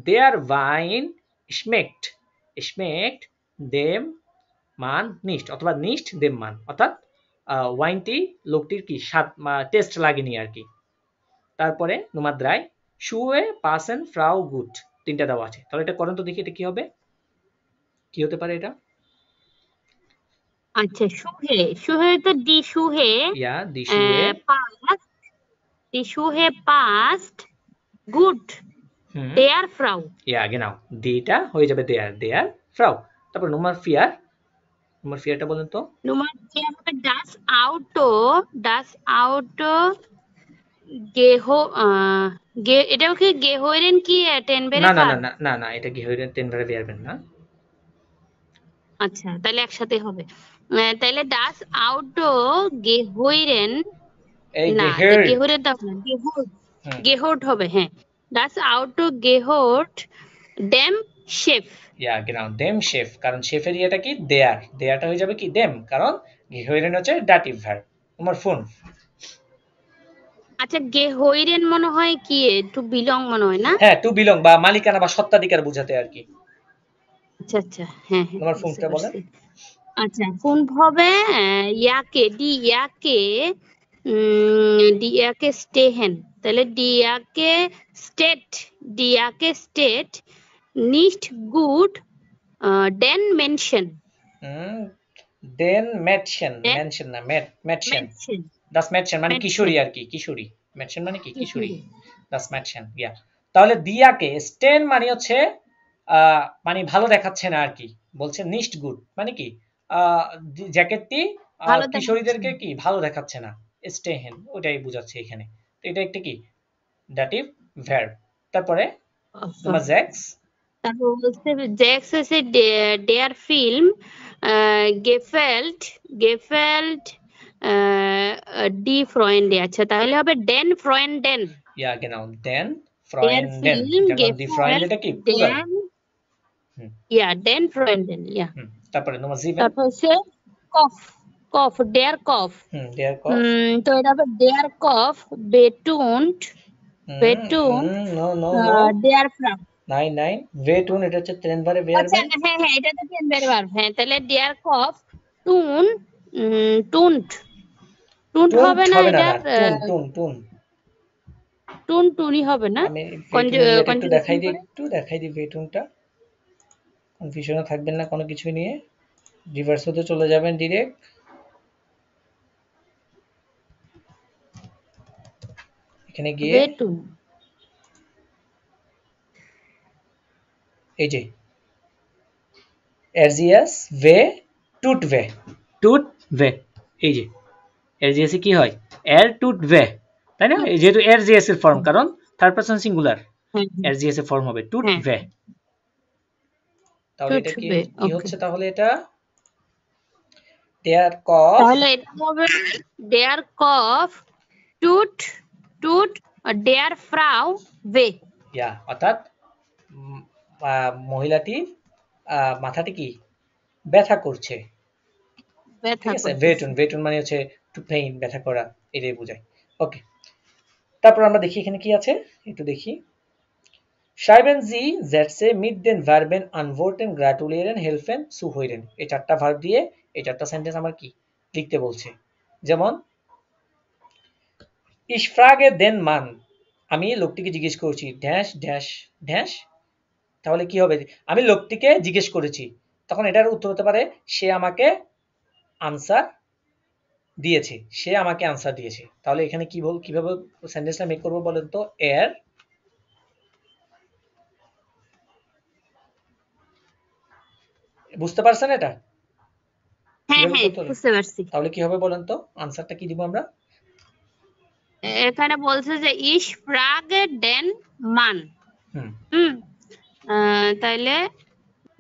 A: দেয়ার ভাইন স্মেক্ট দেম মান নিস্ট, অথবা নিস্ট দেম মান, অর্থাৎ ওয়াইনটি লোকটির কি স্বাদ টেস্ট লাগেনি আর কি। তারপরে নোমাদ্রাই শুয়ে পাসেন ফ্রাউ গুড, তিনটা দেওয়া আছে, তাহলে এটা করেন তো দেখি, এটা কি হবে, কি হতে পারে এটা।
B: আচ্ছা শুহে তো ডি শুহে,
A: ইয়া দি শুয়ে
B: পাস্ট, ডি শুহে পাস্ট গুড দেয়ার ফ্রাউ,
A: ইয়া genau, দিটা হয়ে যাবে দেয়ার ফ্রাউ। তারপর নোমার ফিয়ারটা বলেন তো।
B: নোমার ফিয়ার হবে ডাস আউটো গেহ, এটাও কি গেহইরেন কি টেনবেরে
A: না না
B: ভার্ব?
A: না না না, এটা কি হইরেন টেনভারে বেয়ারবেন না।
B: আচ্ছা তাহলে একসাথে হবে, তাহলে ডাস আউটো গেহইরেন
A: এই
B: না
A: gehört
B: গেহরের দাও না গেহর্ট
A: হুম
B: গেহর্ট হবে হ্যাঁ das Auto gehört dem Chef
A: ইয়া genau dem Chef কারণ শেফের ইয়েটা কি দেয়ার দেয়ারটা হয়ে যাবে কি dem কারণ gehören হচ্ছে ডাটিভ ভার্ব তোমার ফোন
B: আচ্ছা গেহইরেন মনে হয় কি টু বিলং মনে হয় না
A: হ্যাঁ টু বিলং বা মালিকানা বা সত্ত্বাধিকার বোঝাতে আর কি
B: আচ্ছা আচ্ছা হ্যাঁ হ্যাঁ
A: তোমার
B: বুঝতে
A: ফোনটা বলেন
B: পারছি আচ্ছা কোন ভাবে ইয়াকে ডি ইয়াকে স্টেহেন তাহলে ডি ইয়াকে স্টেট নিস্ট গুড ডেন মেনশন
A: হুম দেন মেনশন
B: ডেন
A: মেনশন না মেনশন
B: মেনশন
A: দাস মেনশন মানে কিশোরী
B: মেনশন
A: আর কি কিশোরী মেনশন মানে কি কিশোরী
B: কিশোরী
A: দাস মেনশন ইয়া তাহলে দিয়াকে স্টেন মানে হচ্ছে মানে ভালো দেখাচ্ছে না আর কি বলছে নিস্ট গুড মানে কি জ্যাকেটটি
B: ভালো দেখাচ্ছে
A: কিশোরীদেরকে কি ভালো দেখাচ্ছে না স্টেহেন ওটাই বোঝাচ্ছে এখানে তো এটা একটা কি ডাটিভ ভার্ব তারপরে
B: আচ্ছা
A: তোমার জ্যাক্স
B: তারপর বলছে জ্যাক্স হচ্ছে ডেয়ার ফিল্ম গেফেল্ট ডি ফ্রয়েন্ডে আচ্ছা তাহলে হবে ডেন ফ্রয়েন্ডেন
A: ইয়া genau den
B: ডেয়ার
A: Freunden
B: ফিল্ম
A: যখন দি ফ্রয়েন্ড
B: গেফেল্ট
A: এটা কি প্লুরাল
B: ডেন
A: হুম
B: ডেন ফ্রয়েন্ডেন
A: তারপরে তোমার জিভেন
B: তারপর হচ্ছে কফ ডেয়ার কফ
A: হুম দেয়ার কফ
B: তো এটা হবে ডেয়ার কফ বেটুন্ট বেটুন্ট
A: নো নো নো
B: ডেয়ার ফ্রাম
A: নাই নাই ভেটুন এটা হচ্ছে ট্রেনবারে
B: আচ্ছা
A: বেয়ারবেন
B: হ্যাঁ হ্যাঁ এটা তো টেনবার ভার্ব হ্যাঁ তাহলে ডেয়ার কফ টুন টুন্ট টুন্ট
A: টুন্ট
B: হবে না
A: হবে না না
B: এটার
A: টুন টুন টুন
B: টুনই হবে না
A: আমি ভেটুনের ইয়েটা
B: কনজুগেশন করে
A: একটু দেখাই দিই ভেটুনটা কনফিউশনে থাকবেন না কোনো কিছু নিয়ে রিভার্স হতে চলে যাবেন ডিরেক্ট এখানে গিয়ে
B: বেটুন
A: এই যে এরজিয়াস ভে টুট ভে টুট ভে এই যে এরজিয়াস কি হয় এর টুট ভে তাই না এই যেহেতু এরজিয়াস এর ফর্ম কারণ থার্ড পারসন সিঙ্গুলার এরজিয়াস এর ফর্ম হবে টুট ভে তাহলে এটা কি কি হচ্ছে তাহলে এটা দেয়ার কফ
B: তাহলে এটা হবে দেয়ার কফ টুট টুট দেয়ার ফ্রাউ ভে
A: ইয়া অর্থাৎ মহিলাটির মাথাটি কি ব্যথা করছে ঠিক আছে ভেটুন ভেটুন মানে হচ্ছে টু পেইন ব্যথা করা এটাই বোঝায় ওকে তারপর আমরা দেখি এখানে কি আছে একটু দেখি Schreiben Sie Sätze mit den Verben antworten, gratulieren, helfen, zuhören এই চারটা ভার্ব দিয়ে এই চারটা সেন্টেন্স আমার কি লিখতে বলছে যেমন Ich frage den Mann আমি লোকটিকে জিজ্ঞেস করছি ড্যাশ ড্যাশ ড্যাশ তাহলে কি হবে আমি লোকটিকে জিজ্ঞেস করেছি তখন এটার উত্তর হতে পারে সে আমাকে আনসার দিয়েছে সে আমাকে আনসার দিয়েছে তাহলে এখানে কিভাবে সেন্টেন্সটা মেক করব বলেন তো এর বুঝতে পারছেন এটা
B: হ্যাঁ হ্যাঁ বুঝতে পারছি
A: তাহলে কি হবে বলেন তো আনসারটা কি দিব আমরা
B: এখানে বলছে যে ich frage den Mann তাইলে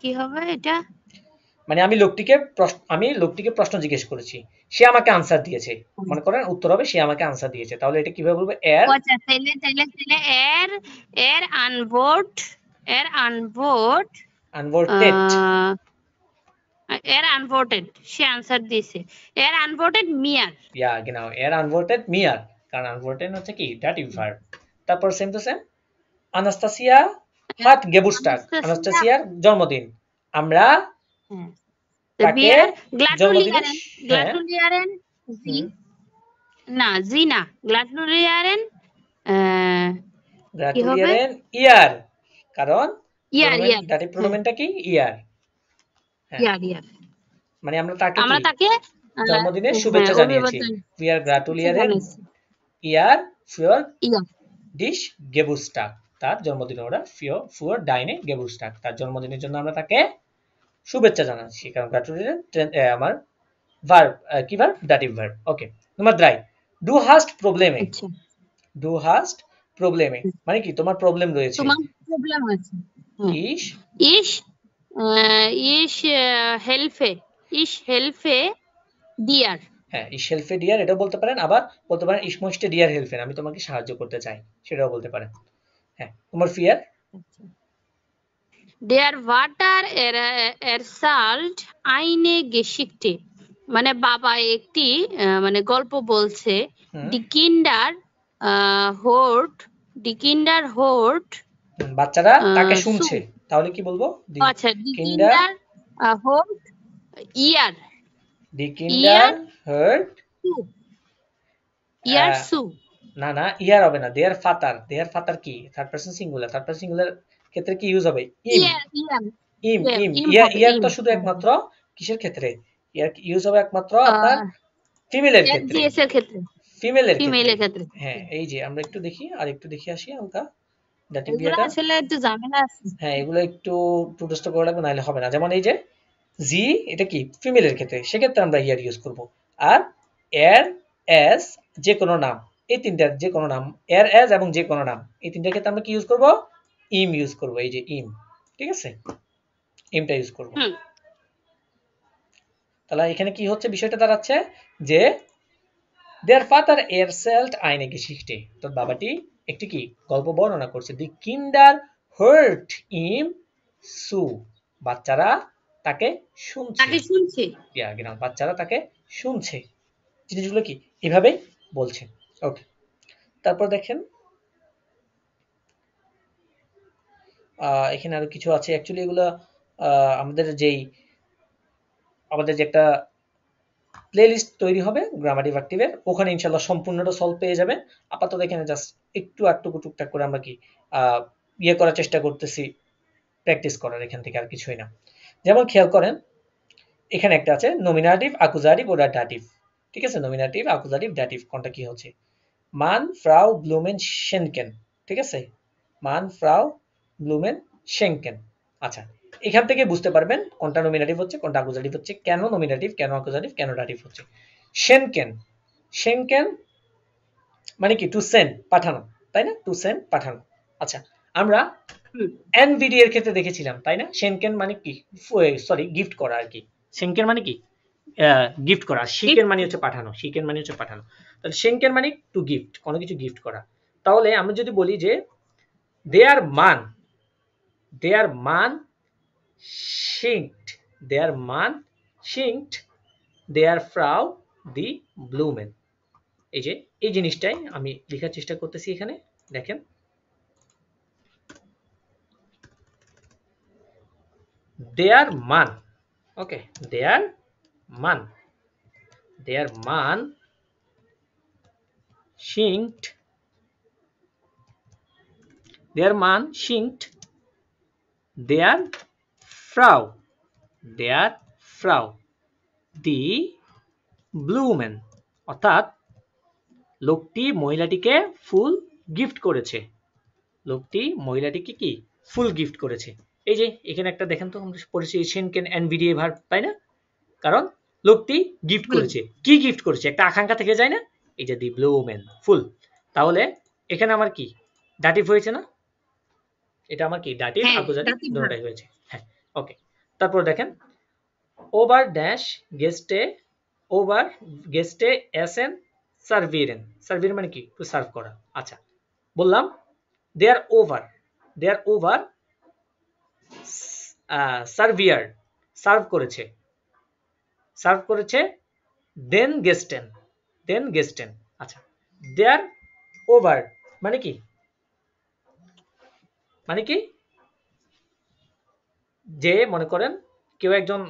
B: কি হবে এটা
A: মানে আমি লোকটিকে প্রশ্ন জিজ্ঞেস করেছি সে আমাকে আনসার দিয়েছে মনে করেন উত্তর হবে সে আমাকে আনসার দিয়েছে তাহলে এটা কিভাবে বলবো এর
B: আচ্ছা তাইলে এর আনভোটেড সে আনসার দিয়েছে এর আনভোটেড মিয়ার
A: ইয়া genau এর আনভোটেড মিয়ার কারণ আনভোটেড হচ্ছে কি ডাটিভ ভার্ব তারপর সেম টু সেম আনাস্তাসিয়া হাট গেবুস্টাগ আনাস্তাসিয়ার জন্মদিন আমরা তাকে
B: গ্লাটুলিয়ারেন না জি না গ্লাটুলিয়ারেন
A: ইয়ার কারণ ডাটিভ প্রোনোমেনটা কি ইয়ার মানে আমরা তাকে জন্মদিনে শুভেচ্ছা জানিয়েছি we are gratulieren year für dich Geburtstag তার জন্মদিনে ওরা für deine Geburtstag তার জন্মদিনের জন্য আমরা তাকে শুভেচ্ছা জানাচ্ছি কারণ গ্র্যাটুলিয়ারেন আমার ভার্ব কি verb dative verb okay number 3 du hast Probleme du hast Probleme মানে কি তোমার প্রবলেম রয়েছে
B: তোমার প্রবলেম আছে ich helfe dir
A: হ্যাঁ, ich helfe dir এটাও বলতে পারেন, আবার বলতে পারেন ich möchte dir helfen, আমি তোমাকে সাহায্য করতে চাই, সেটাও বলতে পারেন। হ্যাঁ, তোমার fear.
B: Der Vater erzählt eine Geschichte, মানে বাবা একটি মানে গল্প বলছে।
A: হুম,
B: Die Kinder hört, die Kinder hört
A: বাচ্চারা তাকে
B: zu,
A: শুনছে, তাহলে কি বলবো? দি
B: আচ্ছা die
A: কিন্ডার,
B: Kinder hört ihr,
A: দি কিন্ডার
B: ihr
A: heart,
B: zu, ihr zu,
A: না না, ইয়ার হবে না, দেয়ার ফাতার কি third person singular, third person singular ক্ষেত্রে কি ইউজ হবে? ইম,
B: ihr, ihr,
A: ইম
B: ihr,
A: ইম
B: im
A: ইয়ার,
B: হবে
A: ইয়ার
B: im,
A: তো শুধু একমাত্র কিসের ক্ষেত্রে? ইয়ার ইউজ হবে একমাত্র আপনার
B: আহ,
A: ফিমেলের
B: এক
A: ক্ষেত্রে,
B: জিএস এর ক্ষেত্রে,
A: ফিমেলের ক্ষেত্রে।
B: ফিমেলের ক্ষেত্রে।
A: হ্যাঁ, এই যে আমরা একটু দেখি, আর একটু দেখি আসি হালকা ডাটিভ
B: এগুলো
A: বিয়াটা।
B: আসলে একটু ঝামেলা আছে।
A: হ্যাঁ, এগুলো একটু টুটস্থ করা লাগবে, নাহলে হবে না। যেমন এই যে জি, এটা কি ফিমেলের ক্ষেত্রে, সেক্ষেত্রে আমরা ইয়ার ইউজ করব। আর এর, এস, যে কোনো নাম, এই তিনটার যে কোনো নাম, এর, এস এবং যে কোনো নাম, এই তিনটার ক্ষেত্রে আমরা কি ইউজ করব? ইম ইউজ করব, এই যে ইম, ঠিক আছে, ইমটা ইউজ করব।
B: হুম,
A: তাহলে এখানে কি হচ্ছে, বিষয়টা দাঁড়াচ্ছে যে der Vater erzählt eine Geschichte, তো বাবাটি একটি কি গল্প বর্ণনা করছে। দি কিন্ডার hört ihm zu, বাচ্চারা তাকে শুনছে।
B: তাকে শুনছে।
A: ইয়া genau, বাচ্চারা তাকে শুনছে। জিনিসগুলো কি এভাবে বলছে। ওকে, তারপর দেখেন এখানে আরো কিছু আছে। অ্যাকচুয়ালি এগুলো আমাদের যে একটা প্লেলিস্ট তৈরি হবে গ্রামাটিভ অ্যাক্টিভের, ওখানে ইনশাল্লাহ সম্পূর্ণটা সলভ পেয়ে যাবেন। আপাতত এখানে জাস্ট একটু আটটুকু টুকটাক করে আমরা কি ইয়ে করার চেষ্টা করতেছি, প্র্যাকটিস করার, এখান থেকে আর কিছুই না। যেমন খেয়াল করেন, এখানে একটা আছে নমিনাটিভ, আকুজাটিভ ও ডাটিভ। ঠিক আছে, নমিনাটিভ, আকুজাটিভ, ডাটিভ কোনটা কি হচ্ছে? মান, ফ্রাউ, ব্লুমেন, শেনকেন। ঠিক আছে, মান, ফ্রাউ, ব্লুমেন, শেনকেন। আচ্ছা, এখান থেকে বুঝতে পারবেন কোনটা নমিনাটিভ হচ্ছে, কোনটা আকুজাটিভ হচ্ছে, কেন নমিনাটিভ, কেন আকুজাটিভ, কেন ডাটিভ হচ্ছে। শেনকেন, শেনকেন মানে কি টু সেন্ড, পাঠানো, তাই না? টু সেন্ড, পাঠানো। আচ্ছা, আমরা
B: হুম,
A: এনভিডি এর ক্ষেত্রে দেখেছিলাম, তাই না? শেনকেন মানে কি, সরি, গিফট করা আর কি। শেনকেন মানে কি গিফট করা, শিকেন মানে হচ্ছে পাঠানো, শিকেন মানে হচ্ছে পাঠানো। তাহলে শেনকেন মানে টু গিফট, কোনো কিছু গিফট করা। তাহলে আমরা যদি বলি যে দেয়ার মান, দেয়ার মান শিঙ্কড, দেয়ার মান শিঙ্কড দেয়ার ফ্রাউ দি ব্লুমেন। এই যে এই জিনিসটাই আমি লেখার চেষ্টা করতেছি এখানে, দেখেন দেয়ার মান, ওকে, দেয়ার মান, দেয়ার মান শিঙ্কড, দেয়ার মান শিঙ্কড দেয়ার ফ্রাউ, দেয়ার ফ্রাউ দি ব্লুমেন, অর্থাৎ লোকটি মহিলাটিকে ফুল গিফট করেছে, লোকটি মহিলাটিকে কি ফুল গিফট করেছে। এই যে এখানে একটা দেখেন তো, আমরা পড়েছি শেনকেন এনভিডিএ ভার্ব, তাই না? কারণ লোকটি গিফট
B: হুম,
A: করেছে, কি গিফট করেছে, একটা আকাঙ্ক্ষা থেকে যায় না, এই যে দি ব্লুমেন, ফুল। তাহলে এখানে আমার কি ডাটিভ হয়েছে না? এটা আমার কি ডাটিভ,
B: হ্যাঁ,
A: আকুজাটিভ
B: দাঁতি ভাত।
A: দুটোটাই হয়েছে। হ্যাঁ, ওকে। তারপর দেখেন ওভার ড্যাশ গেস্টে, ওভার গেস্টে এসেন সার্ভিরেন, সার্ভিরেন মানে কি টু সার্ভ করা। আচ্ছা, বললাম দে আর ওভার, দে আর ওভার সার্ভিয়ার, সার্ভ করেছে, সার্ভ করেছে, দেন গেস্টেন, দেন গেস্টেন। আচ্ছা, দে আর ওভার মানে কি, মানে কি যে মনে করেন কেউ একজন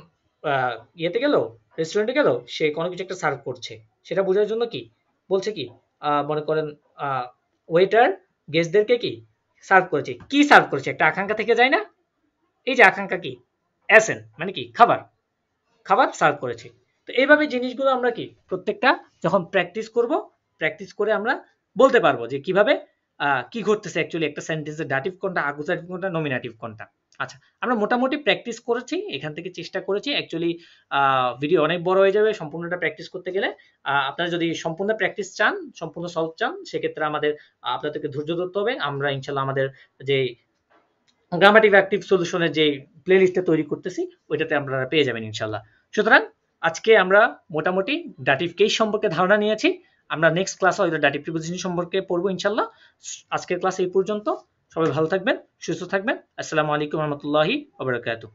A: ইয়েতে গেল, রেস্টুরেন্টে গেল, সে কোনো কিছু একটা সার্ভ করছে, সেটা বোঝার জন্য কি বলছে, কি মনে করেন ওয়েটার গেস্টদেরকে কি সার্ভ করেছে, কি সার্ভ করেছে, একটা আকাঙ্ক্ষা থেকে যায় না, এই যে আকাঙ্ক্ষা কি এসেন মানে কি খাবার, খাবার সার্ভ করেছে। তো এইভাবে জিনিসগুলো আমরা কি প্রত্যেকটা যখন প্র্যাকটিস করব, প্র্যাকটিস করে আমরা বলতে পারবো যে কিভাবে কি ঘটতেছে অ্যাকচুয়ালি একটা সেন্টেন্সের ডাটিভ কোনটা, আকুজাটিভ কোনটা, নমিনাটিভ কোনটা। আচ্ছা, আমরা মোটামুটি প্র্যাকটিস করেছি, এখান থেকে চেষ্টা করেছি। অ্যাকচুয়ালি ভিডিও অনেক বড় হয়ে যাবে সম্পূর্ণটা প্র্যাকটিস করতে গেলে। আপনারা যদি সম্পূর্ণ প্র্যাকটিস চান, সম্পূর্ণ সলভ চান, সেক্ষেত্রে আমাদের আপনাদেরকে ধৈর্য ধরতে হবে। আমরা ইনশাল্লাহ আমাদের যে গ্রামাটিভ অ্যাক্টিভ সলিউশনের যে প্লে লিস্টে তৈরি করতেছি, ওইটাতে আপনারা পেয়ে যাবেন ইনশাল্লাহ। সুতরাং আজকে আমরা মোটামুটি ডাটিভ কেস সম্পর্কে ধারণা নিয়েছি। আমরা নেক্সট ক্লাসে হয়তো ডাটিভ প্রিপোজিশন সম্পর্কে পড়বো ইনশাল্লাহ। আজকের ক্লাস এই পর্যন্ত। সবাই ভালো থাকবেন, সুস্থ থাকবেন। আসসালামু আলাইকুম রহমতুল্লাহি ওয়া বারাকাতুহু।